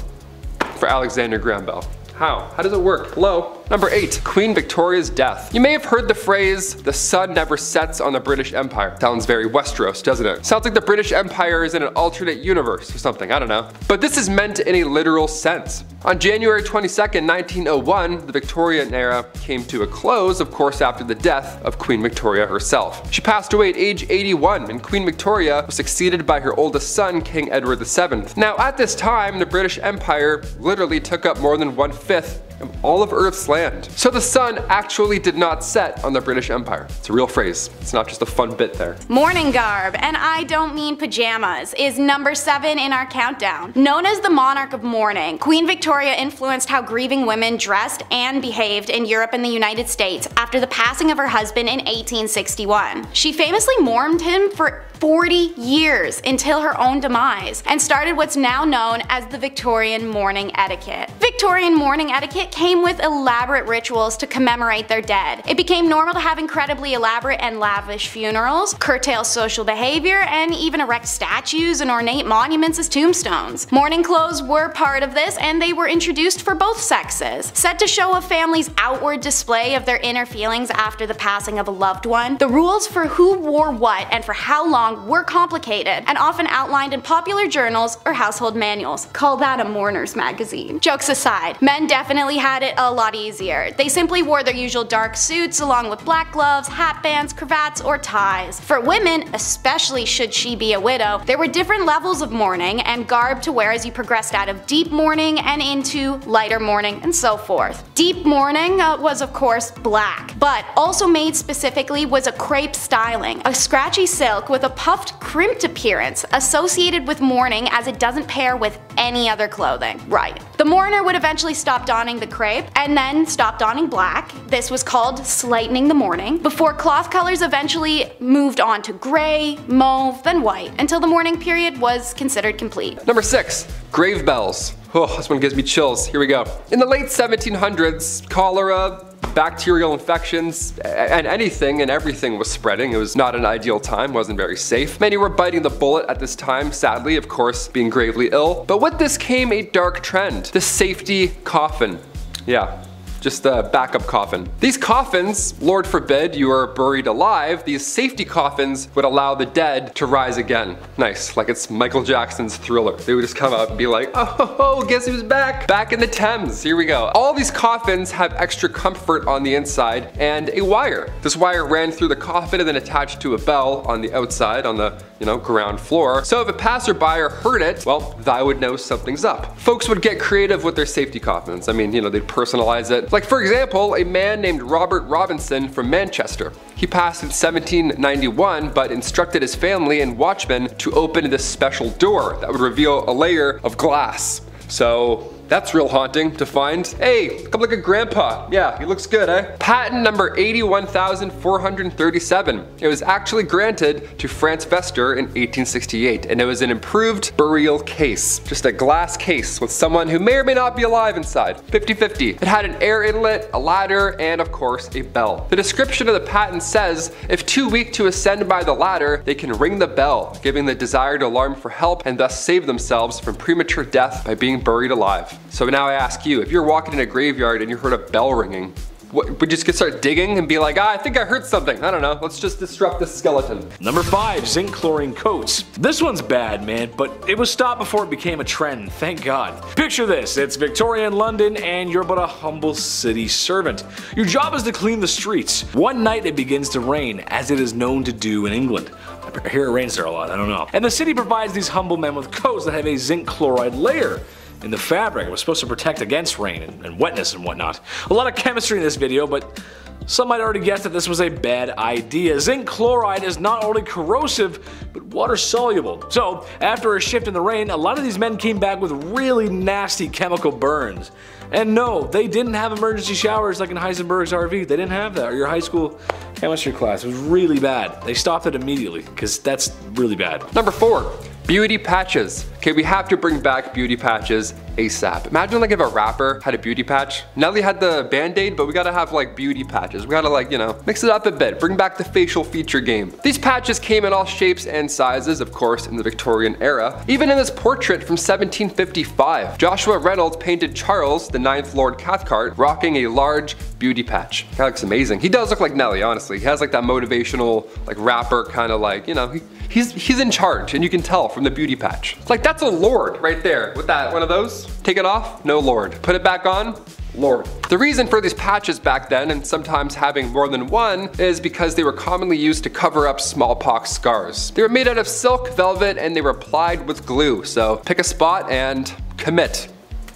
for Alexander Graham Bell. How? How does it work? Hello? Number 8, Queen Victoria's death. You may have heard the phrase, the sun never sets on the British Empire. Sounds very Westeros, doesn't it? Sounds like the British Empire is in an alternate universe or something, I don't know. But this is meant in a literal sense. On January 22nd, 1901, the Victorian era came to a close, of course after the death of Queen Victoria herself. She passed away at age 81, and Queen Victoria was succeeded by her oldest son, King Edward VII. Now at this time, the British Empire literally took up more than 1/5 of all of Earth's land. So the sun actually did not set on the British Empire. It's a real phrase. It's not just a fun bit there. Morning garb, and I don't mean pajamas, is number 7 in our countdown. Known as the monarch of mourning, Queen Victoria influenced how grieving women dressed and behaved in Europe and the United States after the passing of her husband in 1861. She famously mourned him for 40 years until her own demise, and started what's now known as the Victorian mourning etiquette. Victorian mourning etiquette came with elaborate rituals to commemorate their dead. It became normal to have incredibly elaborate and lavish funerals, curtail social behavior, and even erect statues and ornate monuments as tombstones. Mourning clothes were part of this, and they were introduced for both sexes. Said to show a family's outward display of their inner feelings after the passing of a loved one, the rules for who wore what and for how long were complicated and often outlined in popular journals or household manuals. Call that a mourner's magazine. Jokes aside, men definitely had it a lot easier. They simply wore their usual dark suits along with black gloves, hat bands, cravats, or ties. For women, especially should she be a widow, there were different levels of mourning and garb to wear as you progressed out of deep mourning and into lighter mourning and so forth. Deep mourning was of course black, but also made specifically was a crepe styling, a scratchy silk with a puffed, crimped appearance associated with mourning as it doesn't pair with any other clothing. Right. The mourner would eventually stop donning the crepe and then stop donning black. This was called slightening the mourning, before cloth colors eventually moved on to gray, mauve, then white, until the mourning period was considered complete. Number 6, grave bells. Oh, this one gives me chills. Here we go. In the late 1700s, cholera, bacterial infections, and anything and everything was spreading. It was not an ideal time, wasn't very safe. Many were biting the bullet at this time, sadly, of course, being gravely ill. But with this came a dark trend, the safety coffin. Yeah. Just a backup coffin. These coffins, Lord forbid you are buried alive, these safety coffins would allow the dead to rise again. Nice, like it's Michael Jackson's Thriller. They would just come out and be like, oh, guess who's back? Back in the Thames, here we go. All these coffins have extra comfort on the inside and a wire. This wire ran through the coffin and then attached to a bell on the outside on the, ground floor. So if a passerby heard it, well, they would know something's up. Folks would get creative with their safety coffins. I mean, they'd personalize it. Like for example, a man named Robert Robinson from Manchester. He passed in 1791, but instructed his family and watchmen to open this special door that would reveal a layer of glass. So That's real haunting to find. Hey, come look at Grandpa. Yeah, he looks good, eh? Patent number 81,437. It was actually granted to Franz Vester in 1868, and it was an improved burial case. Just a glass case with someone who may or may not be alive inside. 50-50. It had an air inlet, a ladder, and of course, a bell. The description of the patent says, if too weak to ascend by the ladder, they can ring the bell, giving the desired alarm for help and thus save themselves from premature death by being buried alive. So now I ask you, if you're walking in a graveyard and you heard a bell ringing, would you just start digging and be like, I think I heard something. I don't know, let's just disrupt this skeleton. Number 5, zinc chlorine coats. This one's bad, man, but it was stopped before it became a trend, thank God. Picture this, it's Victorian London and you're but a humble city servant. Your job is to clean the streets. One night it begins to rain, as it is known to do in England. I hear it rains there a lot, I don't know. And the city provides these humble men with coats that have a zinc chloride layer in the fabric. It was supposed to protect against rain and wetness and whatnot. A lot of chemistry in this video, but some might already guess that this was a bad idea. Zinc chloride is not only corrosive, but water soluble. So after a shift in the rain, a lot of these men came back with really nasty chemical burns. And no, they didn't have emergency showers like in Heisenberg's RV. They didn't have that, or your high school chemistry class. It was really bad. They stopped it immediately, because that's really bad. Number 4. Beauty patches. Okay, we have to bring back beauty patches ASAP. Imagine like if a rapper had a beauty patch. Nelly had the band-aid, but we gotta have like beauty patches. We gotta like, you know, mix it up a bit. Bring back the facial feature game. These patches came in all shapes and sizes, of course, in the Victorian era. Even in this portrait from 1755, Joshua Reynolds painted Charles, the 9th Lord Cathcart, rocking a large beauty patch. That looks amazing. He does look like Nelly, honestly. He has like that motivational, like rapper kind of like, you know, he's in charge, and you can tell from the beauty patch. Like that's a lord right there with that one of those. Take it off, no lord. Put it back on, lord. The reason for these patches back then, and sometimes having more than one, is because they were commonly used to cover up smallpox scars. They were made out of silk, velvet, and they were applied with glue. So pick a spot and commit.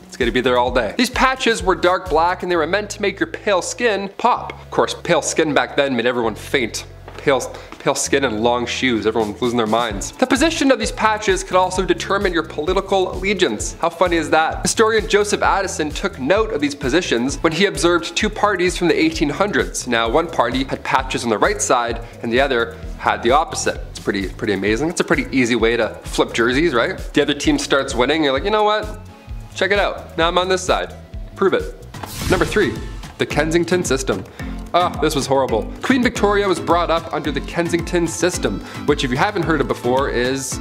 It's gonna be there all day. These patches were dark black and they were meant to make your pale skin pop. Of course, pale skin back then made everyone faint. Pale skin and long shoes, everyone was losing their minds. The position of these patches could also determine your political allegiance. How funny is that? Historian Joseph Addison took note of these positions when he observed two parties from the 1800s. Now, one party had patches on the right side and the other had the opposite. It's pretty amazing. It's a pretty easy way to flip jerseys, right? The other team starts winning, you're like, you know what? Check it out. Now I'm on this side. Prove it. Number 3, the Kensington system. This was horrible. Queen Victoria was brought up under the Kensington system, which if you haven't heard of before is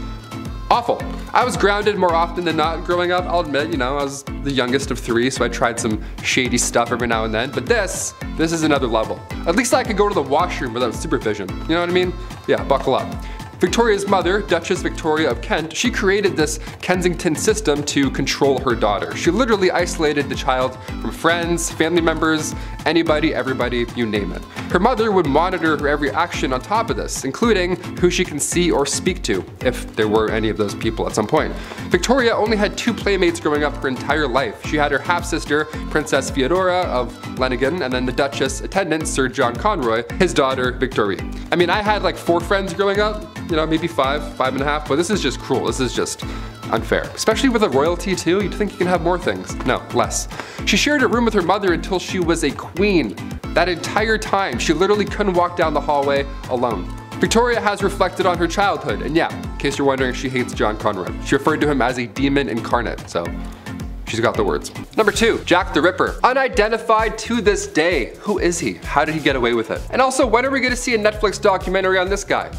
awful. I was grounded more often than not growing up, I'll admit, you know, I was the youngest of 3, so I tried some shady stuff every now and then, but this is another level. At least I could go to the washroom without supervision, you know what I mean? Yeah, buckle up. Victoria's mother, Duchess Victoria of Kent, she created this Kensington system to control her daughter. She literally isolated the child from friends, family members, anybody, everybody, you name it. Her mother would monitor her every action on top of this, including who she can see or speak to, if there were any of those people at some point. Victoria only had 2 playmates growing up her entire life. She had her half-sister, Princess Feodora of Leningen, and then the Duchess attendant, Sir John Conroy, his daughter, Victoria. I mean, I had like 4 friends growing up, you know, maybe 5 and a half, but this is just cruel. This is just unfair. Especially with a royalty too, you'd think you can have more things. No, less. She shared a room with her mother until she was a queen. That entire time, she literally couldn't walk down the hallway alone. Victoria has reflected on her childhood, and yeah, in case you're wondering, she hates John Conroy. She referred to him as a demon incarnate, so she's got the words. Number 2, Jack the Ripper. Unidentified to this day. Who is he? How did he get away with it? And also, when are we gonna see a Netflix documentary on this guy?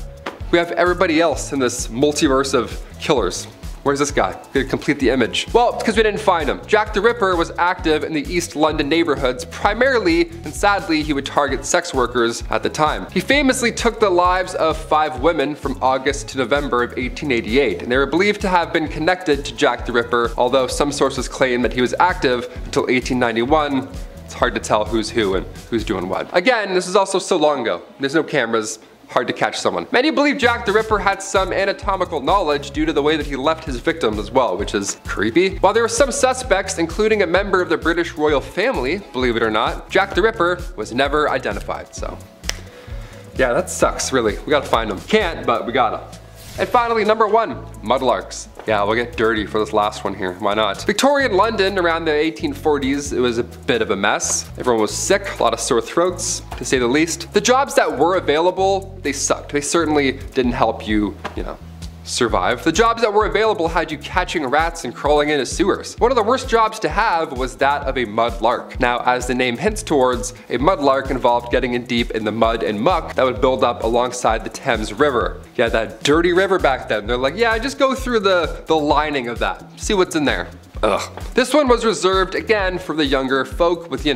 We have everybody else in this multiverse of killers. Where's this guy? Gonna complete the image. Well, it's because we didn't find him. Jack the Ripper was active in the East London neighborhoods primarily, and sadly, he would target sex workers at the time. He famously took the lives of 5 women from August to November of 1888, and they were believed to have been connected to Jack the Ripper, although some sources claim that he was active until 1891. It's hard to tell who's who and who's doing what. Again, this is also so long ago. There's no cameras. Hard to catch someone. Many believe Jack the Ripper had some anatomical knowledge due to the way that he left his victims as well, which is creepy. While there were some suspects, including a member of the British royal family, believe it or not, Jack the Ripper was never identified, so. Yeah, that sucks, really. We gotta find him. Can't, but we gotta. And finally, number 1, mudlarks. Yeah, we'll get dirty for this last one here. Why not? Victorian London around the 1840s, it was a bit of a mess. Everyone was sick, a lot of sore throats, to say the least. The jobs that were available, they sucked. They certainly didn't help you, survive. The jobs that were available had you catching rats and crawling into sewers. One of the worst jobs to have was that of a mudlark. Now, as the name hints towards, a mudlark involved getting in deep in the mud and muck that would build up alongside the Thames River. Yeah, that dirty river back then. They're like, yeah, just go through the lining of that. See what's in there. Ugh. This one was reserved, again, for the younger folk with, the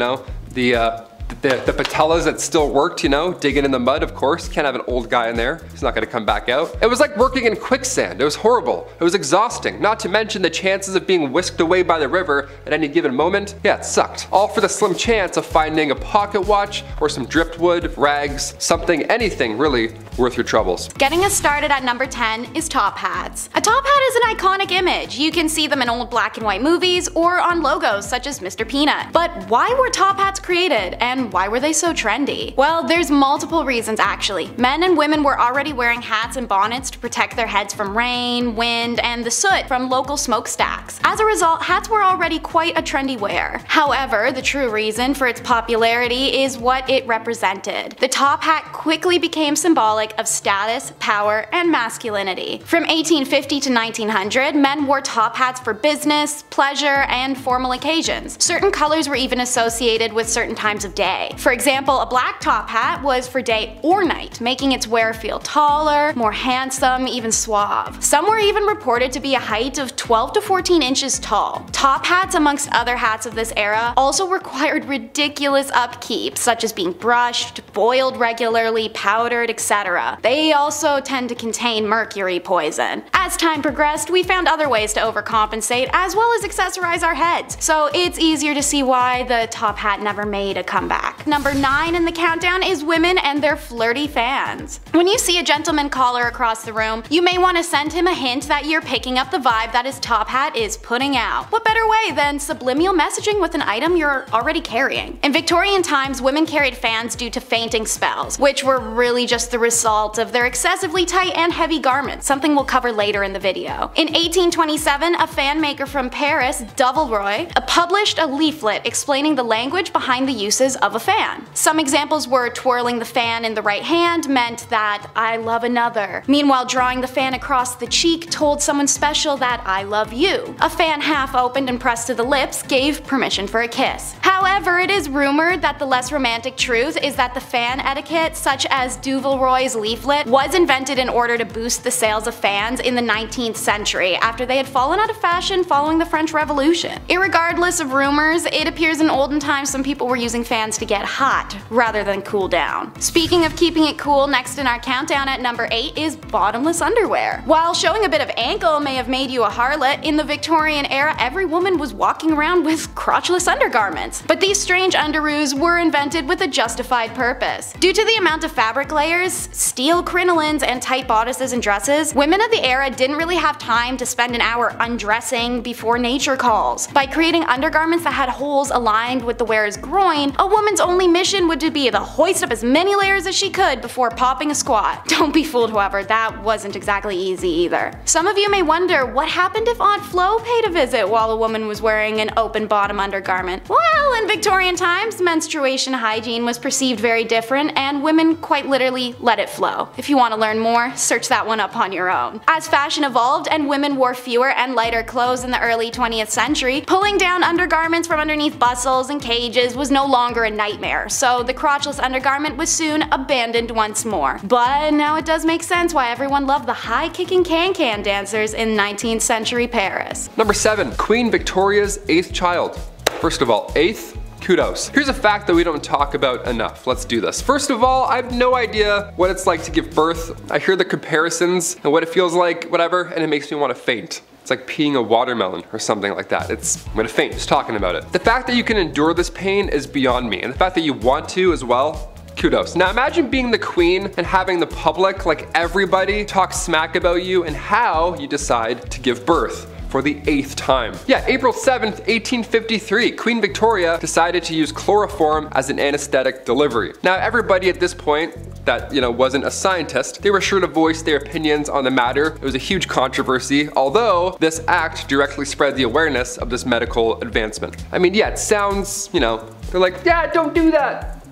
patellas that still worked, digging in the mud, of course. Can't have an old guy in there. He's not gonna come back out. It was like working in quicksand. It was horrible. It was exhausting. Not to mention the chances of being whisked away by the river at any given moment. Yeah, it sucked. All for the slim chance of finding a pocket watch or some driftwood, rags, something, anything really worth your troubles. Getting us started at number 10 is top hats. A top hat is an iconic image. You can see them in old black and white movies or on logos such as Mr. Peanut. But why were top hats created, and why were they so trendy? Well, there's multiple reasons actually. Men and women were already wearing hats and bonnets to protect their heads from rain, wind, and the soot from local smokestacks. As a result, hats were already quite a trendy wear. However, the true reason for its popularity is what it represented. The top hat quickly became symbolic of status, power, and masculinity. From 1850 to 1900, men wore top hats for business, pleasure, and formal occasions. Certain colors were even associated with certain times of day. For example, a black top hat was for day or night, making its wearer feel taller, more handsome, even suave. Some were even reported to be a height of 12 to 14 inches tall. Top hats, amongst other hats of this era, also required ridiculous upkeep, such as being brushed, boiled regularly, powdered, etc. They also tend to contain mercury poison. As time progressed, we found other ways to overcompensate as well as accessorize our heads, so it's easier to see why the top hat never made a comeback. Number 9 in the countdown is women and their flirty fans. When you see a gentleman caller across the room, you may want to send him a hint that you're picking up the vibe that his top hat is putting out. What better way than subliminal messaging with an item you're already carrying? In Victorian times, women carried fans due to fainting spells, which were really just the result of their excessively tight and heavy garments, something we'll cover later in the video. In 1827, a fan maker from Paris, Bumblebee, published a leaflet explaining the language behind the uses of a fan. Some examples were twirling the fan in the right hand meant that I love another. Meanwhile, drawing the fan across the cheek told someone special that I love you. A fan half opened and pressed to the lips gave permission for a kiss. However, it is rumored that the less romantic truth is that the fan etiquette, such as Bumblebee leaflet, was invented in order to boost the sales of fans in the 19th century after they had fallen out of fashion following the French Revolution. Irregardless of rumors, it appears in olden times some people were using fans to get hot rather than cool down. Speaking of keeping it cool, next in our countdown at number 8 is bottomless underwear. While showing a bit of ankle may have made you a harlot, in the Victorian era every woman was walking around with crotchless undergarments. But these strange underoos were invented with a justified purpose. Due to the amount of fabric layers, steel crinolines, and tight bodices and dresses, women of the era didn't really have time to spend an hour undressing before nature calls. By creating undergarments that had holes aligned with the wearer's groin, a woman's only mission would be to hoist up as many layers as she could before popping a squat. Don't be fooled, however, that wasn't exactly easy either. Some of you may wonder what happened if Aunt Flo paid a visit while a woman was wearing an open bottom undergarment. Well, in Victorian times, menstruation hygiene was perceived very different, and women quite literally let it flow. If you want to learn more, search that one up on your own. As fashion evolved and women wore fewer and lighter clothes in the early 20th century, pulling down undergarments from underneath bustles and cages was no longer a nightmare, so the crotchless undergarment was soon abandoned once more. But now it does make sense why everyone loved the high-kicking can-can dancers in 19th century Paris. Number 7. Queen Victoria's 8th child. First of all, 8th? Kudos. Here's a fact that we don't talk about enough. Let's do this. First of all, I have no idea what it's like to give birth. I hear the comparisons and what it feels like, whatever, and it makes me want to faint. It's like peeing a watermelon or something like that. I'm gonna faint just talking about it. The fact that you can endure this pain is beyond me, and the fact that you want to as well, kudos. Now imagine being the queen and having the public, like everybody, talk smack about you and how you decide to give birth. for the 8th time. Yeah, April 7th, 1853, Queen Victoria decided to use chloroform as an anesthetic delivery. Now everybody at this point that, wasn't a scientist, they were sure to voice their opinions on the matter. It was a huge controversy, although this act directly spread the awareness of this medical advancement. I mean, yeah, it sounds, they're like, yeah, don't do that.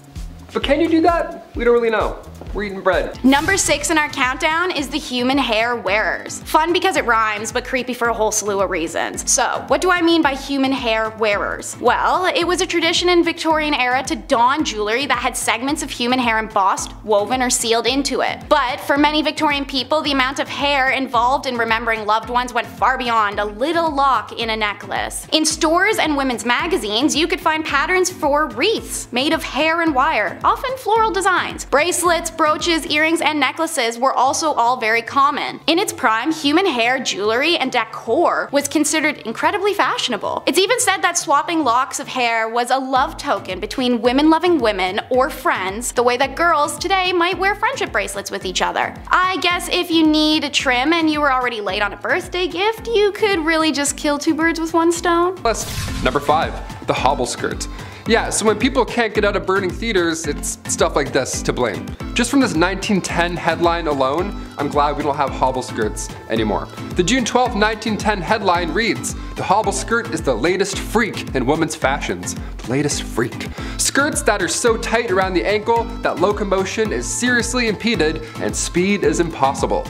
But can you do that? We don't really know. We're eating bread. Number 6 in our countdown is the human hair wearers. Fun because it rhymes, but creepy for a whole slew of reasons. So, what do I mean by human hair wearers? Well, it was a tradition in Victorian era to don jewelry that had segments of human hair embossed, woven, or sealed into it. But for many Victorian people, the amount of hair involved in remembering loved ones went far beyond a little lock in a necklace. In stores and women's magazines, you could find patterns for wreaths made of hair and wire, often floral designs. Bracelets, brooches, earrings, and necklaces were also all very common. In its prime, human hair jewelry and decor was considered incredibly fashionable. It's even said that swapping locks of hair was a love token between women loving women or friends, the way that girls today might wear friendship bracelets with each other. I guess if you need a trim and you were already late on a birthday gift, you could really just kill 2 birds with 1 stone. Plus, number 5, the hobble skirt. Yeah, so when people can't get out of burning theaters, it's stuff like this to blame. Just from this 1910 headline alone, I'm glad we don't have hobble skirts anymore. The June 12, 1910 headline reads, "The hobble skirt is the latest freak in women's fashions." The latest freak. Skirts that are so tight around the ankle that locomotion is seriously impeded and speed is impossible.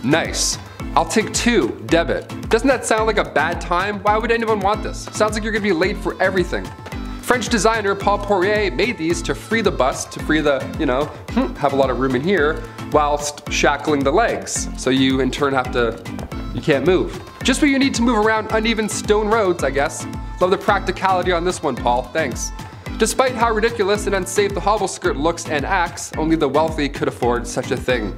Nice. I'll take 2, debit. Doesn't that sound like a bad time? Why would anyone want this? Sounds like you're gonna be late for everything. French designer Paul Poirier made these to free the bust, to free the, have a lot of room in here, whilst shackling the legs. So you in turn you can't move. Just what you need to move around uneven stone roads, I guess. Love the practicality on this one, Paul, thanks. Despite how ridiculous and unsafe the hobble skirt looks and acts, only the wealthy could afford such a thing.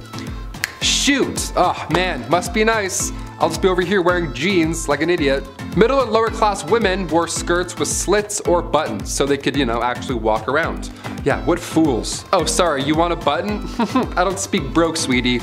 Shoot! Oh man, must be nice. I'll just be over here wearing jeans like an idiot. Middle and lower class women wore skirts with slits or buttons so they could, actually walk around. Yeah, what fools. Oh, sorry, you want a button? I don't speak broke, sweetie.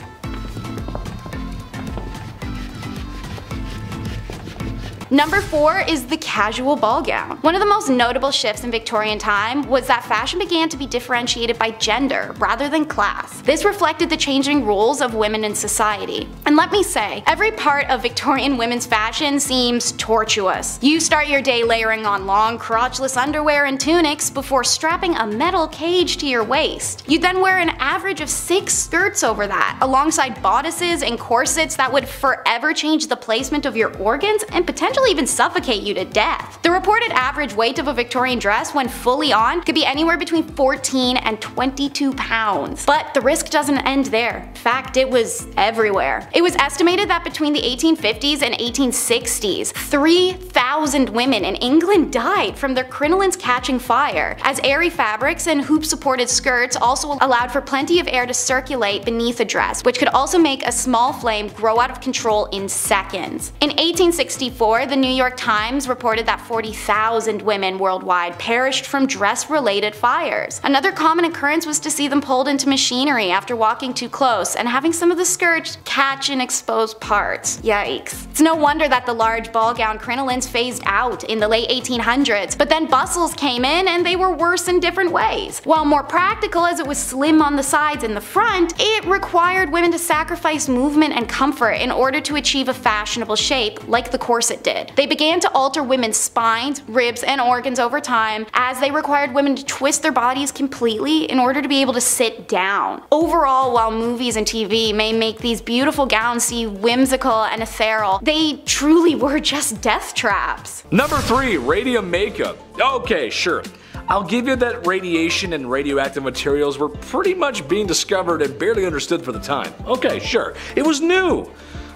Number 4 is the casual ball gown. One of the most notable shifts in Victorian time was that fashion began to be differentiated by gender rather than class. This reflected the changing roles of women in society. And let me say, every part of Victorian women's fashion seems tortuous. You start your day layering on long, crotchless underwear and tunics before strapping a metal cage to your waist. You then wear an average of 6 skirts over that, alongside bodices and corsets that would forever change the placement of your organs and potentially even suffocate you to death. The reported average weight of a Victorian dress when fully on could be anywhere between 14 and 22 pounds. But the risk doesn't end there. In fact, it was everywhere. It was estimated that between the 1850s and 1860s, 3,000 women in England died from their crinolines catching fire, as airy fabrics and hoop-supported skirts also allowed for plenty of air to circulate beneath a dress, which could also make a small flame grow out of control in seconds. In 1864, the New York Times reported that 40,000 women worldwide perished from dress-related fires. Another common occurrence was to see them pulled into machinery after walking too close and having some of the skirts catch in exposed parts. Yikes. It's no wonder that the large ball gown crinolines phased out in the late 1800s, but then bustles came in and they were worse in different ways. While more practical as it was slim on the sides and the front, it required women to sacrifice movement and comfort in order to achieve a fashionable shape like the corset did. They began to alter women's spines, ribs, and organs over time, as they required women to twist their bodies completely in order to be able to sit down. Overall, while movies and TV may make these beautiful gowns seem whimsical and ethereal, they truly were just death traps. Number 3, radium makeup. Okay, sure. I'll give you that radiation and radioactive materials were pretty much being discovered and barely understood for the time. Okay, sure. It was new.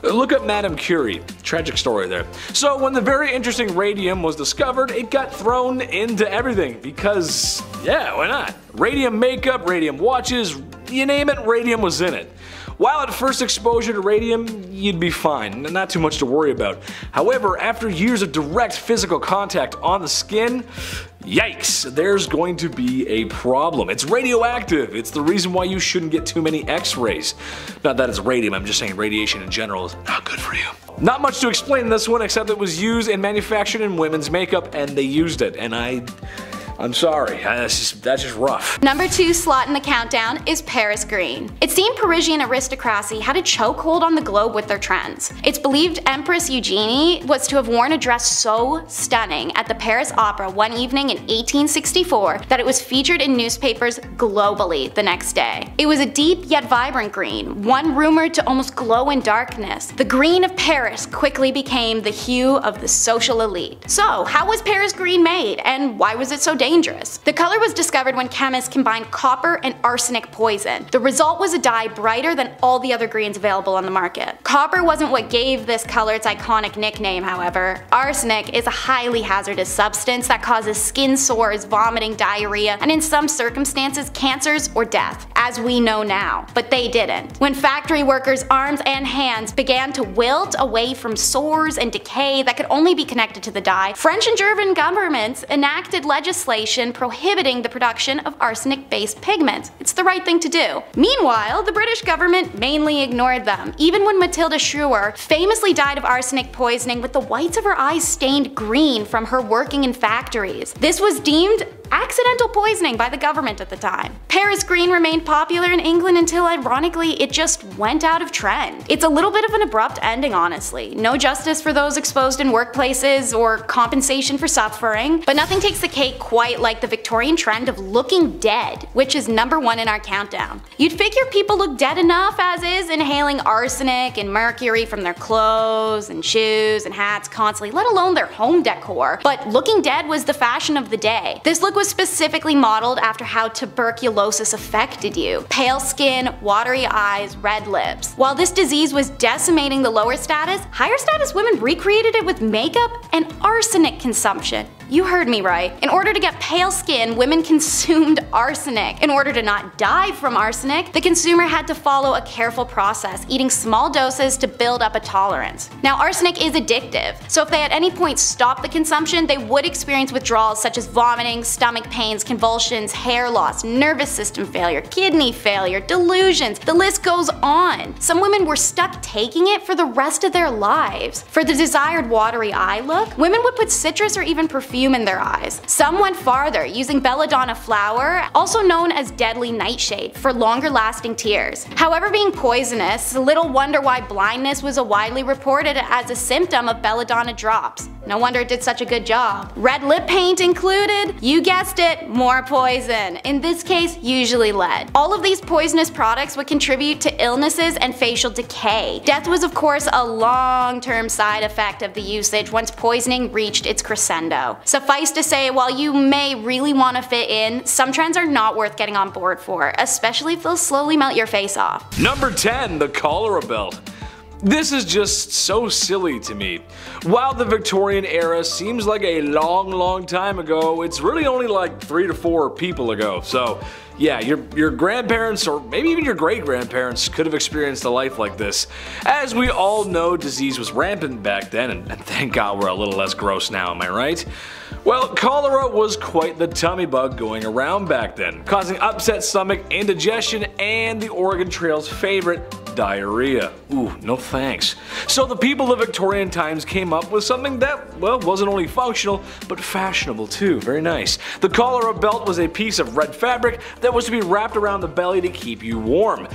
Look at Madame Curie. Tragic story there. So when the very interesting radium was discovered, it got thrown into everything because, yeah, why not? Radium makeup, radium watches, you name it, radium was in it. While at first exposure to radium, you'd be fine, not too much to worry about. However, after years of direct physical contact on the skin, yikes, there's going to be a problem. It's radioactive. It's the reason why you shouldn't get too many X-rays. Not that it's radium, I'm just saying radiation in general is not good for you. Not much to explain in this one except it was used and manufactured in women's makeup and they used it, and I'm sorry, that's just rough. Number 2 slot in the countdown is Paris green. It seemed Parisian aristocracy had a chokehold on the globe with their trends. It's believed Empress Eugenie was to have worn a dress so stunning at the Paris Opera one evening in 1864 that it was featured in newspapers globally the next day. It was a deep yet vibrant green, one rumored to almost glow in darkness. The green of Paris quickly became the hue of the social elite. So, how was Paris green made, and why was it so dangerous? The color was discovered when chemists combined copper and arsenic poison. The result was a dye brighter than all the other greens available on the market. Copper wasn't what gave this color its iconic nickname, however. Arsenic is a highly hazardous substance that causes skin sores, vomiting, diarrhea, and in some circumstances cancers or death, as we know now. But they didn't. When factory workers' arms and hands began to wilt away from sores and decay that could only be connected to the dye, French and German governments enacted legislation prohibiting the production of arsenic-based pigments. It's the right thing to do. Meanwhile, the British government mainly ignored them, even when Matilda Schrewer famously died of arsenic poisoning with the whites of her eyes stained green from her working in factories. This was deemed accidental poisoning by the government at the time. Paris green remained popular in England until, ironically, it just went out of trend. It's a little bit of an abrupt ending, honestly. No justice for those exposed in workplaces or compensation for suffering, but nothing takes the cake quite like the Victorian trend of looking dead, which is number 1 in our countdown. You'd figure people look dead enough as is, inhaling arsenic and mercury from their clothes and shoes and hats constantly, let alone their home decor, but looking dead was the fashion of the day. This look was specifically modeled after how tuberculosis affected you. Pale skin, watery eyes, red lips. While this disease was decimating the lower status, higher status women recreated it with makeup and arsenic consumption. You heard me right. In order to get pale skin, women consumed arsenic. In order to not die from arsenic, the consumer had to follow a careful process, eating small doses to build up a tolerance. Now, arsenic is addictive, so if they at any point stopped the consumption, they would experience withdrawals such as vomiting, stomach pains, convulsions, hair loss, nervous system failure, kidney failure, delusions, the list goes on. Some women were stuck taking it for the rest of their lives. For the desired watery eye look, women would put citrus or even perfume in their eyes. Some went farther, using belladonna flower, also known as deadly nightshade, for longer lasting tears. However, being poisonous, little wonder why blindness was widely reported as a symptom of belladonna drops. No wonder it did such a good job. Red lip paint included, you guessed it, more poison. In this case, usually lead. All of these poisonous products would contribute to illnesses and facial decay. Death was of course a long-term side effect of the usage once poisoning reached its crescendo. Suffice to say, while you may really want to fit in, some trends are not worth getting on board for, especially if they'll slowly melt your face off. Number 10, the cholera belt. This is just so silly to me. While the Victorian era seems like a long time ago, it's really only like 3 to 4 people ago. So yeah, your grandparents or maybe even your great-grandparents could have experienced a life like this. As we all know, disease was rampant back then, and thank God we're a little less gross now, am I right? Well, cholera was quite the tummy bug going around back then, causing upset stomach, indigestion, and the Oregon Trail's favorite, diarrhea. Ooh, no thanks. So the people of Victorian times came up with something that, well, wasn't only functional, but fashionable too. Very nice. The cholera belt was a piece of red fabric that was to be wrapped around the belly to keep you warm.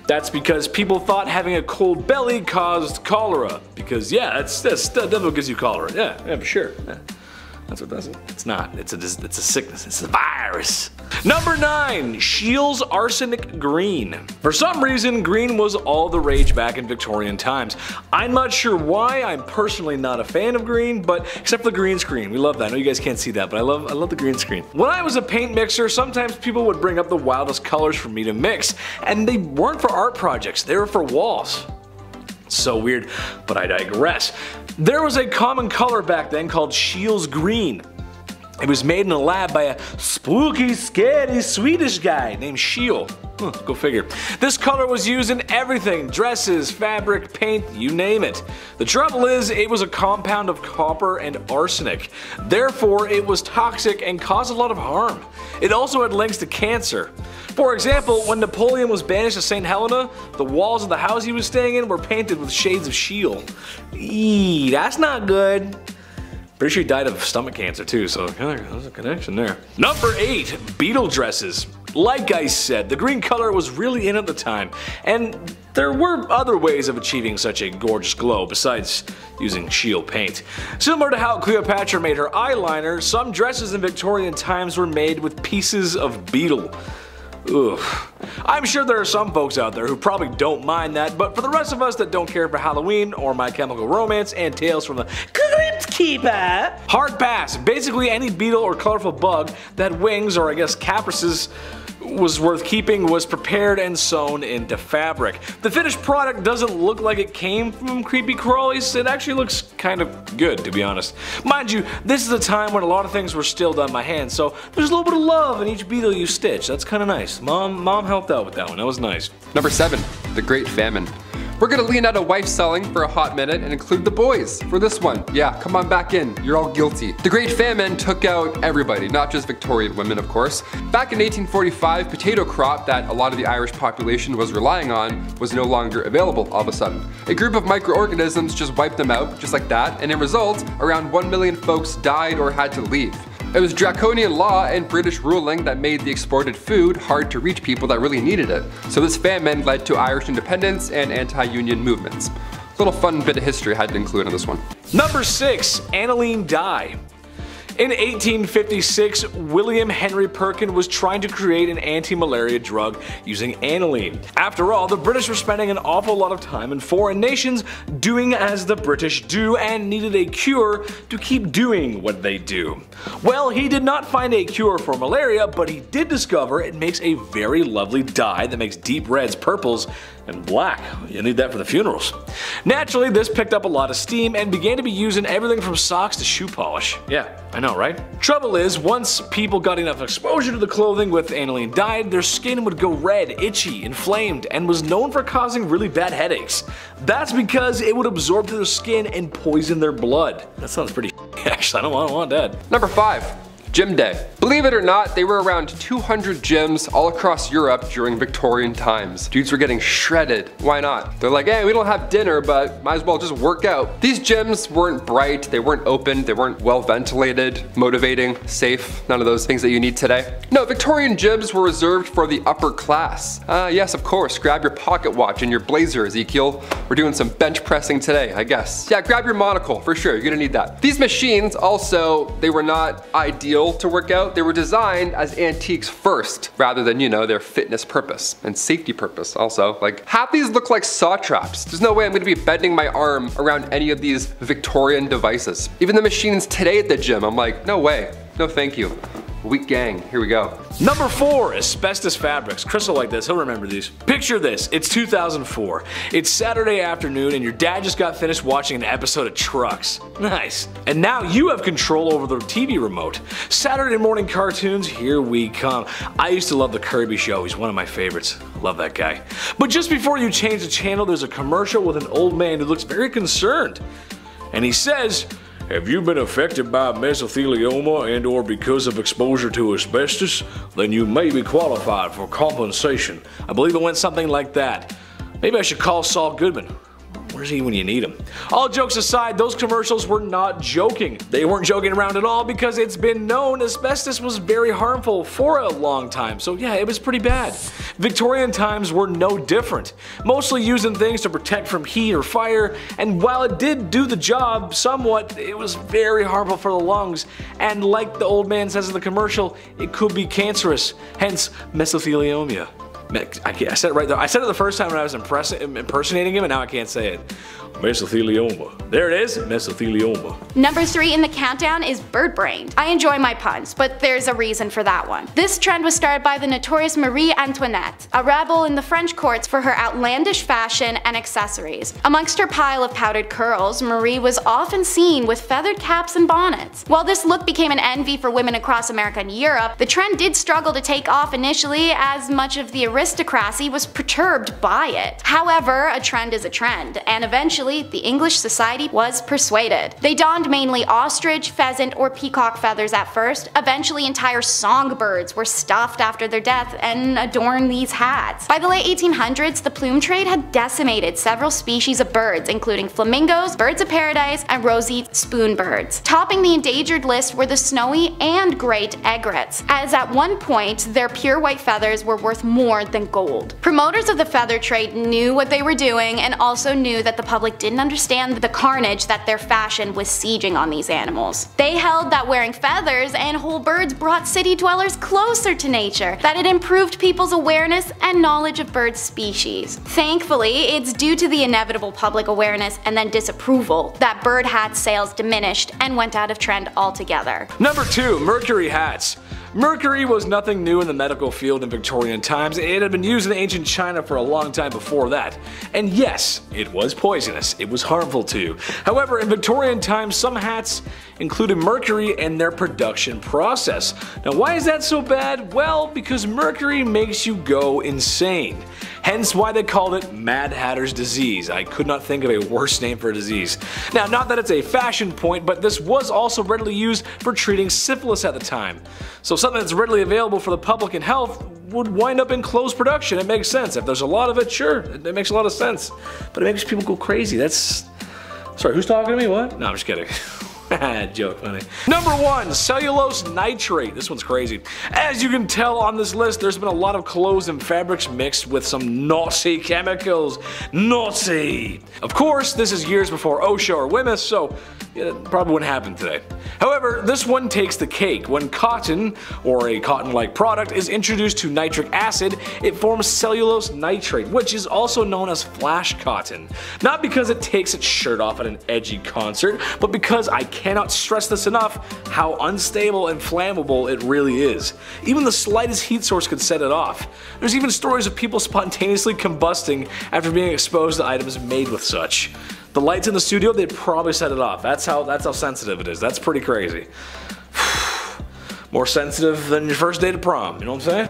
That's because people thought having a cold belly caused cholera. Because yeah, that's what gives you cholera. Yeah, for sure. Yeah. That's what does it. It's not. It's a sickness. It's a virus. Number 9. Scheele's Arsenic Green. For some reason, green was all the rage back in Victorian times. I'm not sure why. I'm personally not a fan of green, but except for the green screen. We love that. I know you guys can't see that, but I love the green screen. When I was a paint mixer, sometimes people would bring up the wildest colors for me to mix, and they weren't for art projects. They were for walls. So weird, but I digress. There was a common color back then called Scheele's Green. It was made in a lab by a spooky, scary Swedish guy named Schiel. Go figure. This color was used in everything, dresses, fabric, paint, you name it. The trouble is, it was a compound of copper and arsenic. Therefore, it was toxic and caused a lot of harm. It also had links to cancer. For example, when Napoleon was banished to St. Helena, the walls of the house he was staying in were painted with shades of Schiel. Eee, that's not good. Pretty sure he died of stomach cancer too, so there's a connection there. Number 8, beetle dresses. Like I said, the green color was really in at the time, and there were other ways of achieving such a gorgeous glow besides using Schiel paint. Similar to how Cleopatra made her eyeliner, some dresses in Victorian times were made with pieces of beetle. Ugh. I'm sure there are some folks out there who probably don't mind that, but for the rest of us that don't care for Halloween or My Chemical Romance and Tales from the Crypt Keeper, hard pass. Basically any beetle or colorful bug that had wings, or I guess caprices, was worth keeping was prepared and sewn into fabric. The finished product doesn't look like it came from creepy crawlies, it actually looks kind of good, to be honest. Mind you, this is a time when a lot of things were still done by hand, so there's a little bit of love in each beetle you stitch. That's kind of nice. Mom helped out with that one, that was nice. Number 7, the Great Famine. We're gonna lean out of wife selling for a hot minute and include the boys for this one. Yeah, come on back in, you're all guilty. The Great Famine took out everybody, not just Victorian women of course. Back in 1845, potato crop that a lot of the Irish population was relying on was no longer available all of a sudden. A group of microorganisms just wiped them out, just like that, and in result, around 1 million folks died or had to leave. It was draconian law and British ruling that made the exported food hard to reach people that really needed it. So this famine led to Irish independence and anti-union movements. Little fun bit of history I had to include in this one. Number 6, aniline dye. In 1856, William Henry Perkin was trying to create an anti-malaria drug using aniline. After all, the British were spending an awful lot of time in foreign nations doing as the British do and needed a cure to keep doing what they do. Well, he did not find a cure for malaria, but he did discover it makes a very lovely dye that makes deep reds, purples, and black. You need that for the funerals. Naturally, this picked up a lot of steam and began to be used in everything from socks to shoe polish. Yeah, I know, right? Trouble is, once people got enough exposure to the clothing with aniline dye, their skin would go red, itchy, inflamed, and was known for causing really bad headaches. That's because it would absorb to their skin and poison their blood. That sounds pretty actually, I don't want that. Number 5. Gym day. Believe it or not, they were around 200 gyms all across Europe during Victorian times. Dudes were getting shredded. Why not? They're like, hey, we don't have dinner, but might as well just work out. These gyms weren't bright, they weren't open, they weren't well ventilated, motivating, safe, none of those things that you need today. No, Victorian gyms were reserved for the upper class. Yes, of course, grab your pocket watch and your blazer, Ezekiel. We're doing some bench pressing today, I guess. Yeah, grab your monocle, for sure, you're gonna need that. These machines also, they were not ideal to work out. They were designed as antiques first, rather than, you know, their fitness purpose and safety purpose also. Like, half these look like saw traps. There's no way I'm gonna be bending my arm around any of these Victorian devices. Even the machines today at the gym, I'm like, no way, no thank you. Weak gang, here we go. Number 4, asbestos fabrics. Chris will like this, he'll remember these. Picture this, it's 2004. It's Saturday afternoon and your dad just got finished watching an episode of Trucks. Nice. And now you have control over the TV remote. Saturday morning cartoons, here we come. I used to love the Kirby Show, he's one of my favorites. Love that guy. But just before you change the channel, there's a commercial with an old man who looks very concerned. And he says, have you been affected by mesothelioma and or because of exposure to asbestos? Then you may be qualified for compensation. I believe it went something like that. Maybe I should call Saul Goodman. Where's he when you need him? All jokes aside, those commercials were not joking. They weren't joking around at all because it's been known asbestos was very harmful for a long time. So yeah, it was pretty bad. Victorian times were no different. Mostly used in things to protect from heat or fire, and while it did do the job somewhat, it was very harmful for the lungs, and like the old man says in the commercial, it could be cancerous, hence mesothelioma. I said it right there. I said it the first time when I was impersonating him, and now I can't say it. Mesothelioma. There it is, mesothelioma. Number 3 in the countdown is bird brained. I enjoy my puns, but there's a reason for that one. This trend was started by the notorious Marie Antoinette, a rebel in the French courts for her outlandish fashion and accessories. Amongst her pile of powdered curls, Marie was often seen with feathered caps and bonnets. While this look became an envy for women across America and Europe, the trend did struggle to take off initially as much of the aristocracy was perturbed by it. However, a trend is a trend, and eventually the English society was persuaded. They donned mainly ostrich, pheasant, or peacock feathers at first. Eventually entire songbirds were stuffed after their death and adorned these hats. By the late 1800s, the plume trade had decimated several species of birds, including flamingos, birds of paradise, and rosy spoonbirds. Topping the endangered list were the snowy and great egrets, as at one point their pure white feathers were worth more than gold. Promoters of the feather trade knew what they were doing and also knew that the public didn't understand the carnage that their fashion was sieging on these animals. They held that wearing feathers and whole birds brought city dwellers closer to nature, that it improved people's awareness and knowledge of bird species. Thankfully, it's due to the inevitable public awareness and then disapproval that bird hat sales diminished and went out of trend altogether. Number 2, mercury hats. Mercury was nothing new in the medical field in Victorian times. It had been used in ancient China for a long time before that. And yes, it was poisonous. It was harmful too. However, in Victorian times, some hats included mercury in their production process. Now, why is that so bad? Well, because mercury makes you go insane. Hence why they called it Mad Hatter's disease. I could not think of a worse name for a disease. Now, not that it's a fashion point, but this was also readily used for treating syphilis at the time. So something that's readily available for the public and health would wind up in closed production. It makes sense. If there's a lot of it, sure, it makes a lot of sense. But it makes people go crazy. That's... Sorry, who's talking to me? What? No, I'm just kidding. Joke, funny. Number 1, cellulose nitrate. This one's crazy. As you can tell on this list, there's been a lot of clothes and fabrics mixed with some naughty chemicals. Naughty! Of course, this is years before OSHA or WMS, so it probably wouldn't happen today. However, this one takes the cake. When cotton, or a cotton-like product, is introduced to nitric acid, it forms cellulose nitrate, which is also known as flash cotton. Not because it takes its shirt off at an edgy concert, but because I cannot stress this enough how unstable and flammable it really is. Even the slightest heat source could set it off. There's even stories of people spontaneously combusting after being exposed to items made with such. The lights in the studio, they'd probably set it off. That's how sensitive it is. That's pretty crazy. More sensitive than your first day to prom, you know what I'm saying?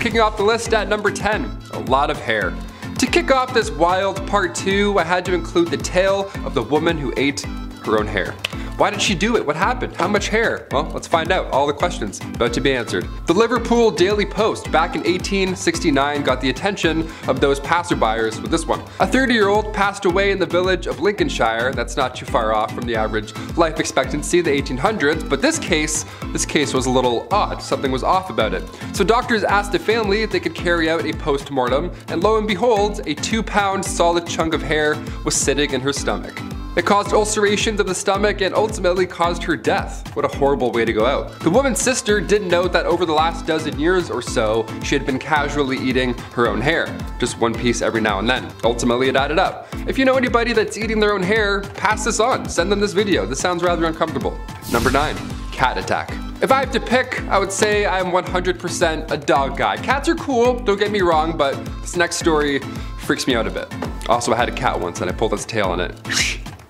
Kicking off the list at number 10, a lot of hair. To kick off this wild part 2, I had to include the tale of the woman who ate her own hair. Why did she do it? What happened? How much hair? Well, let's find out. All the questions about to be answered. The Liverpool Daily Post back in 1869 got the attention of those passerbyers with this one. A 30-year-old passed away in the village of Lincolnshire. That's not too far off from the average life expectancy of the 1800s, but this case was a little odd. Something was off about it. So doctors asked the family if they could carry out a post-mortem, and lo and behold, a 2-pound solid chunk of hair was sitting in her stomach. It caused ulcerations of the stomach and ultimately caused her death. What a horrible way to go out. The woman's sister didn't note that over the last dozen years or so, she had been casually eating her own hair. Just one piece every now and then. Ultimately, it added up. If you know anybody that's eating their own hair, pass this on. Send them this video. This sounds rather uncomfortable. Number 9, cat attack. If I have to pick, I would say I'm 100% a dog guy. Cats are cool, don't get me wrong, but this next story freaks me out a bit. Also, I had a cat once and I pulled its tail on it.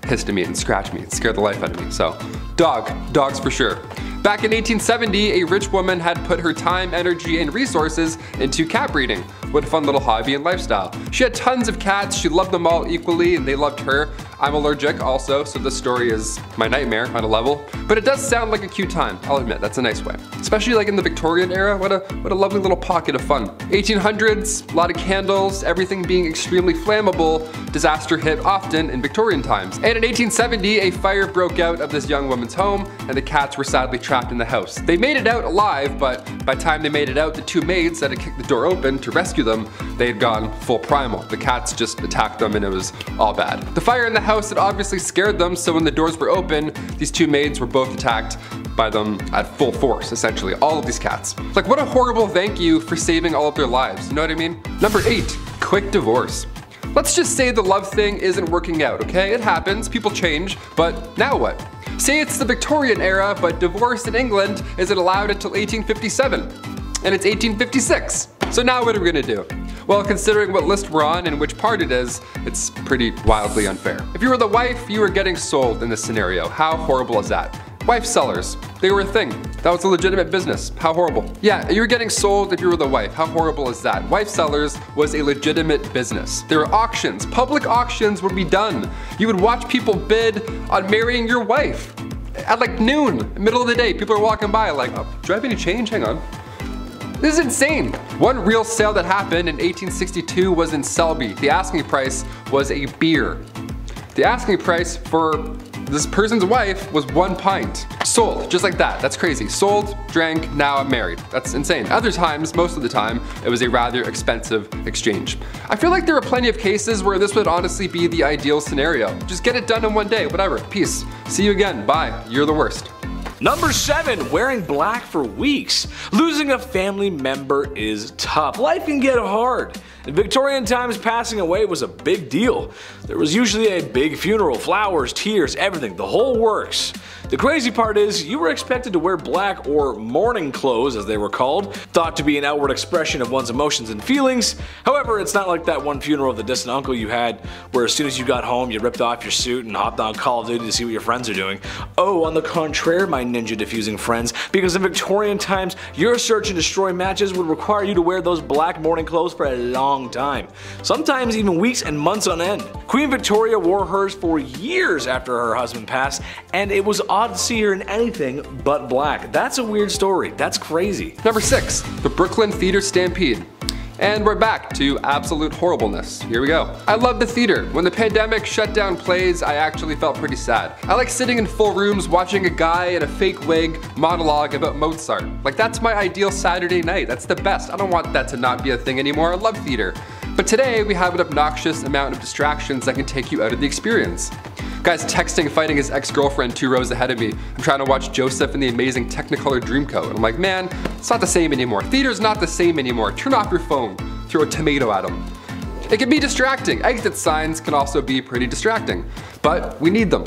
Hissed at me and scratched me and scared the life out of me. So, dogs for sure. Back in 1870, a rich woman had put her time, energy, and resources into cat breeding. What a fun little hobby and lifestyle. She had tons of cats, she loved them all equally, and they loved her. I'm allergic also, so this story is my nightmare on a level. But it does sound like a cute time, I'll admit, that's a nice way. Especially like in the Victorian era, what a lovely little pocket of fun. 1800s, a lot of candles, everything being extremely flammable, disaster hit often in Victorian times. And in 1870, a fire broke out of this young woman's home, and the cats were sadly trapped in the house. They made it out alive, but by the time they made it out, the 2 maids that had kicked the door open to rescue them, they had gone full primal. The cats just attacked them and it was all bad. The fire in the house, it obviously scared them, so when the doors were open, these two maids were both attacked by them at full force, essentially, all of these cats. Like, what a horrible thank you for saving all of their lives, you know what I mean? Number 8, quick divorce. Let's just say the love thing isn't working out, okay? It happens, people change, but now what? Say it's the Victorian era, but divorce in England isn't allowed until 1857, and it's 1856. So now what are we gonna do? Well, considering what list we're on and which part it is, it's pretty wildly unfair. If you were the wife, you were getting sold in this scenario. How horrible is that? Wife sellers, they were a thing. That was a legitimate business. How horrible. Yeah, you were getting sold if you were the wife. How horrible is that? Wife sellers was a legitimate business. There were auctions. Public auctions would be done. You would watch people bid on marrying your wife. At like noon, middle of the day, people are walking by like, oh, do I have any change? Hang on. This is insane. One real sale that happened in 1862 was in Selby. The asking price was a beer. The asking price for this person's wife was 1 pint. Sold, just like that. That's crazy. Sold, drank, now I'm married. That's insane. Other times, most of the time, it was a rather expensive exchange. I feel like there are plenty of cases where this would honestly be the ideal scenario. Just get it done in one day, whatever. Peace. See you again. Bye. You're the worst. Number 7, wearing black for weeks. Losing a family member is tough. Life can get hard. In Victorian times, passing away was a big deal. There was usually a big funeral, flowers, tears, everything, the whole works. The crazy part is, you were expected to wear black or mourning clothes, as they were called, thought to be an outward expression of one's emotions and feelings. However, it's not like that one funeral of the distant uncle you had, where as soon as you got home, you ripped off your suit and hopped on Call of Duty to see what your friends are doing. Oh, on the contrary, my ninja diffusing friends, because in Victorian times, your search and destroy matches would require you to wear those black mourning clothes for a long time. Sometimes even weeks and months on end. Queen Victoria wore hers for years after her husband passed, and it was odd to see her in anything but black. That's a weird story. That's crazy. Number 6, the Brooklyn Theater Stampede. And we're back to absolute horribleness. Here we go. I love the theater. When the pandemic shut down plays, I actually felt pretty sad. I like sitting in full rooms watching a guy in a fake wig monologue about Mozart. Like, that's my ideal Saturday night. That's the best. I don't want that to not be a thing anymore. I love theater. But today, we have an obnoxious amount of distractions that can take you out of the experience. Guy's texting, fighting his ex-girlfriend 2 rows ahead of me. I'm trying to watch Joseph in the amazing Technicolor Dreamcoat. I'm like, man, it's not the same anymore. Theater's not the same anymore. Turn off your phone. Throw a tomato at him. It can be distracting. Exit signs can also be pretty distracting. But we need them.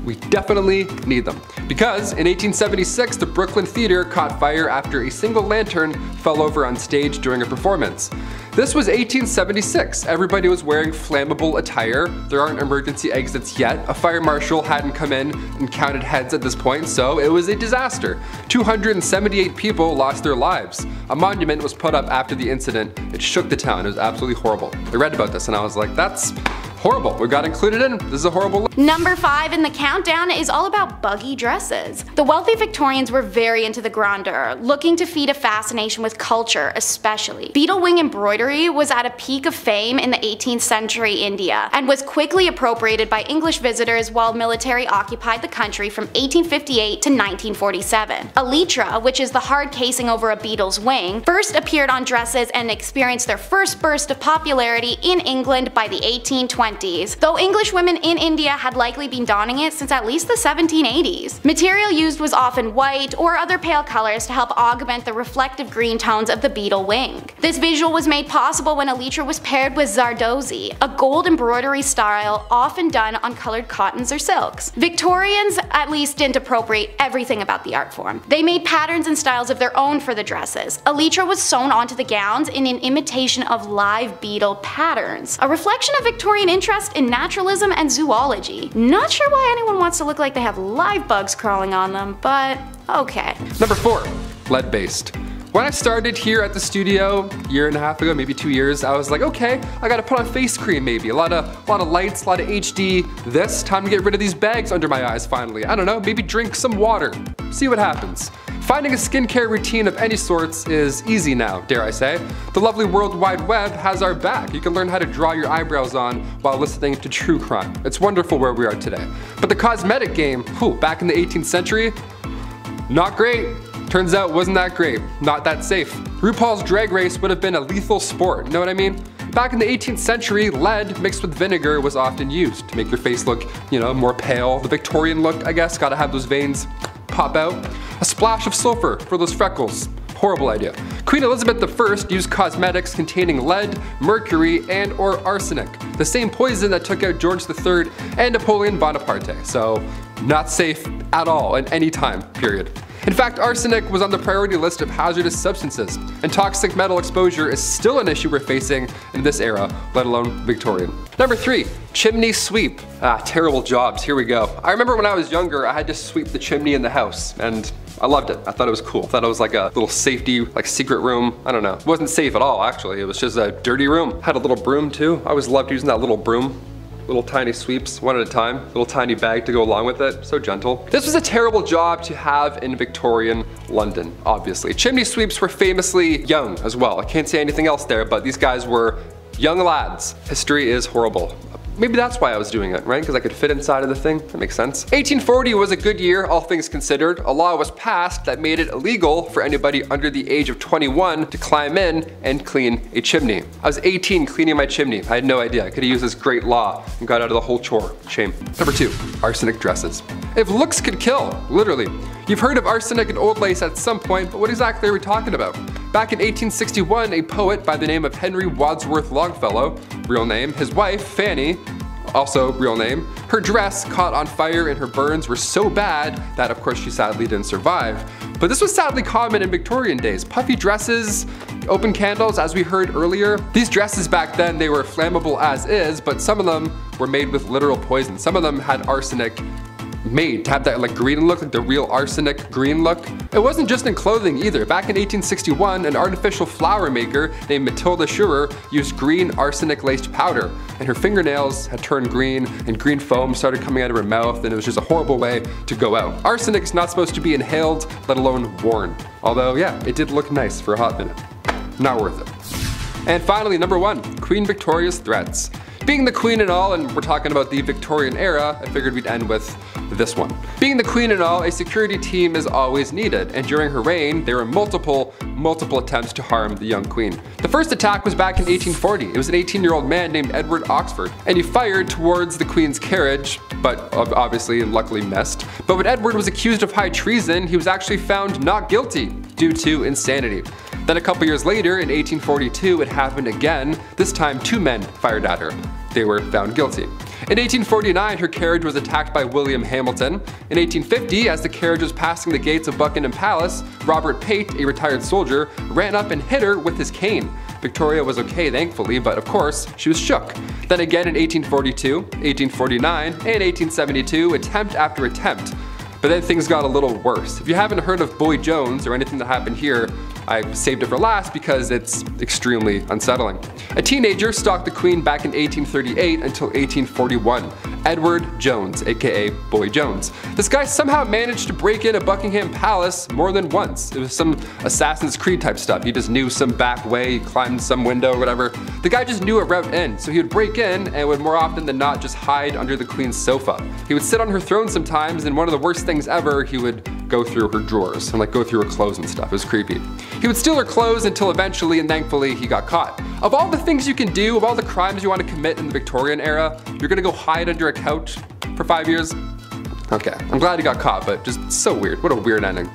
We definitely need them. Because in 1876, the Brooklyn Theater caught fire after a single lantern fell over on stage during a performance. This was 1876. Everybody was wearing flammable attire. There aren't emergency exits yet. A fire marshal hadn't come in and counted heads at this point, so it was a disaster. 278 people lost their lives. A monument was put up after the incident. It shook the town. It was absolutely horrible. I read about this and I was like, that's horrible. We got included in. This is a horrible list. Number 5 in the countdown is all about buggy dresses. The wealthy Victorians were very into the grandeur, looking to feed a fascination with culture especially. Beetle wing embroidery was at a peak of fame in the 18th century India and was quickly appropriated by English visitors while military occupied the country from 1858 to 1947. Elytra, which is the hard casing over a beetle's wing, first appeared on dresses and experienced their first burst of popularity in England by the 1820s. Though English women in India had likely been donning it since at least the 1780s. Material used was often white or other pale colors to help augment the reflective green tones of the beetle wing. This visual was made possible when elytra was paired with zardozi, a gold embroidery style often done on colored cottons or silks. Victorians at least didn't appropriate everything about the art form. They made patterns and styles of their own for the dresses. Elytra was sewn onto the gowns in an imitation of live beetle patterns, a reflection of Victorian interest in naturalism and zoology. Not sure why anyone wants to look like they have live bugs crawling on them, but okay. Number 4, lead-based. When I started here at the studio a year and a half ago, maybe 2 years, I was like, okay, I gotta put on face cream maybe. A lot of lights, a lot of HD. This time to get rid of these bags under my eyes finally. I don't know, maybe drink some water. See what happens. Finding a skincare routine of any sorts is easy now, dare I say. The lovely World Wide Web has our back. You can learn how to draw your eyebrows on while listening to true crime. It's wonderful where we are today. But the cosmetic game, back in the 18th century, not great. Turns out wasn't that great, not that safe. RuPaul's Drag Race would have been a lethal sport, you know what I mean? Back in the 18th century, lead mixed with vinegar was often used to make your face look, more pale. The Victorian look, I guess, gotta have those veins pop out. A splash of sulfur for those freckles. Horrible idea. Queen Elizabeth I used cosmetics containing lead, mercury, and/or arsenic, the same poison that took out George III and Napoleon Bonaparte, so not safe at all in any time period. In fact, arsenic was on the priority list of hazardous substances, and toxic metal exposure is still an issue we're facing in this era, let alone Victorian. Number 3, chimney sweep. Terrible jobs, here we go. I remember when I was younger, I had to sweep the chimney in the house, and I loved it. I thought it was cool. I thought it was like a little safety, like secret room. I don't know. It wasn't safe at all, actually. It was just a dirty room. Had a little broom too. I always loved using that little broom. Little tiny sweeps, one at a time. Little tiny bag to go along with it, so gentle. This was a terrible job to have in Victorian London, obviously. Chimney sweeps were famously young as well. I can't say anything else there, but these guys were young lads. History is horrible. Maybe that's why I was doing it, right? Because I could fit inside of the thing. That makes sense. 1840 was a good year, all things considered. A law was passed that made it illegal for anybody under the age of 21 to climb in and clean a chimney. I was 18 cleaning my chimney. I had no idea. I could have used this great law and got out of the whole chore. Shame. Number 2, arsenic dresses. If looks could kill, literally. You've heard of arsenic and old lace at some point, but what exactly are we talking about? Back in 1861, a poet by the name of Henry Wadsworth Longfellow, real name, his wife, Fanny, also real name, her dress caught on fire and her burns were so bad that of course she sadly didn't survive. But this was sadly common in Victorian days. Puffy dresses, open candles, as we heard earlier. These dresses back then, they were flammable as is, but some of them were made with literal poison. Some of them had arsenic made to have that like green look, like the real arsenic green look. It wasn't just in clothing either. Back in 1861, an artificial flower maker named Matilda Schurer used green arsenic laced powder, and her fingernails had turned green and green foam started coming out of her mouth, and it was just a horrible way to go out. Arsenic is not supposed to be inhaled, let alone worn. Although yeah, it did look nice for a hot minute. Not worth it. And finally, number 1, Queen Victoria's threats. Being the queen and all, and we're talking about the Victorian era, I figured we'd end with this one. Being the queen and all, a security team is always needed, and during her reign, there were multiple attempts to harm the young queen. The first attack was back in 1840. It was an 18-year-old man named Edward Oxford, and he fired towards the queen's carriage, but obviously and luckily missed. But when Edward was accused of high treason, he was actually found not guilty due to insanity. Then a couple years later, in 1842, it happened again. This time 2 men fired at her. They were found guilty. In 1849, her carriage was attacked by William Hamilton. In 1850, as the carriage was passing the gates of Buckingham Palace, Robert Pate, a retired soldier, ran up and hit her with his cane. Victoria was okay, thankfully, but of course, she was shook. Then again in 1842, 1849, and 1872, attempt after attempt. But then things got a little worse. If you haven't heard of Boy Jones or anything that happened here, I saved it for last because it's extremely unsettling. A teenager stalked the queen back in 1838 until 1841. Edward Jones, aka Boy Jones. This guy somehow managed to break into Buckingham Palace more than once. It was some Assassin's Creed type stuff. He just knew some back way, he climbed some window or whatever. The guy just knew a route in, so he would break in and would more often than not just hide under the queen's sofa. He would sit on her throne sometimes, and one of the worst things ever, he would go through her drawers and like go through her clothes and stuff. It was creepy. He would steal her clothes until eventually and thankfully he got caught. Of all the things you can do, of all the crimes you want to commit in the Victorian era, you're gonna go hide under a couch for 5 years? Okay, I'm glad he got caught, but just so weird. What a weird ending.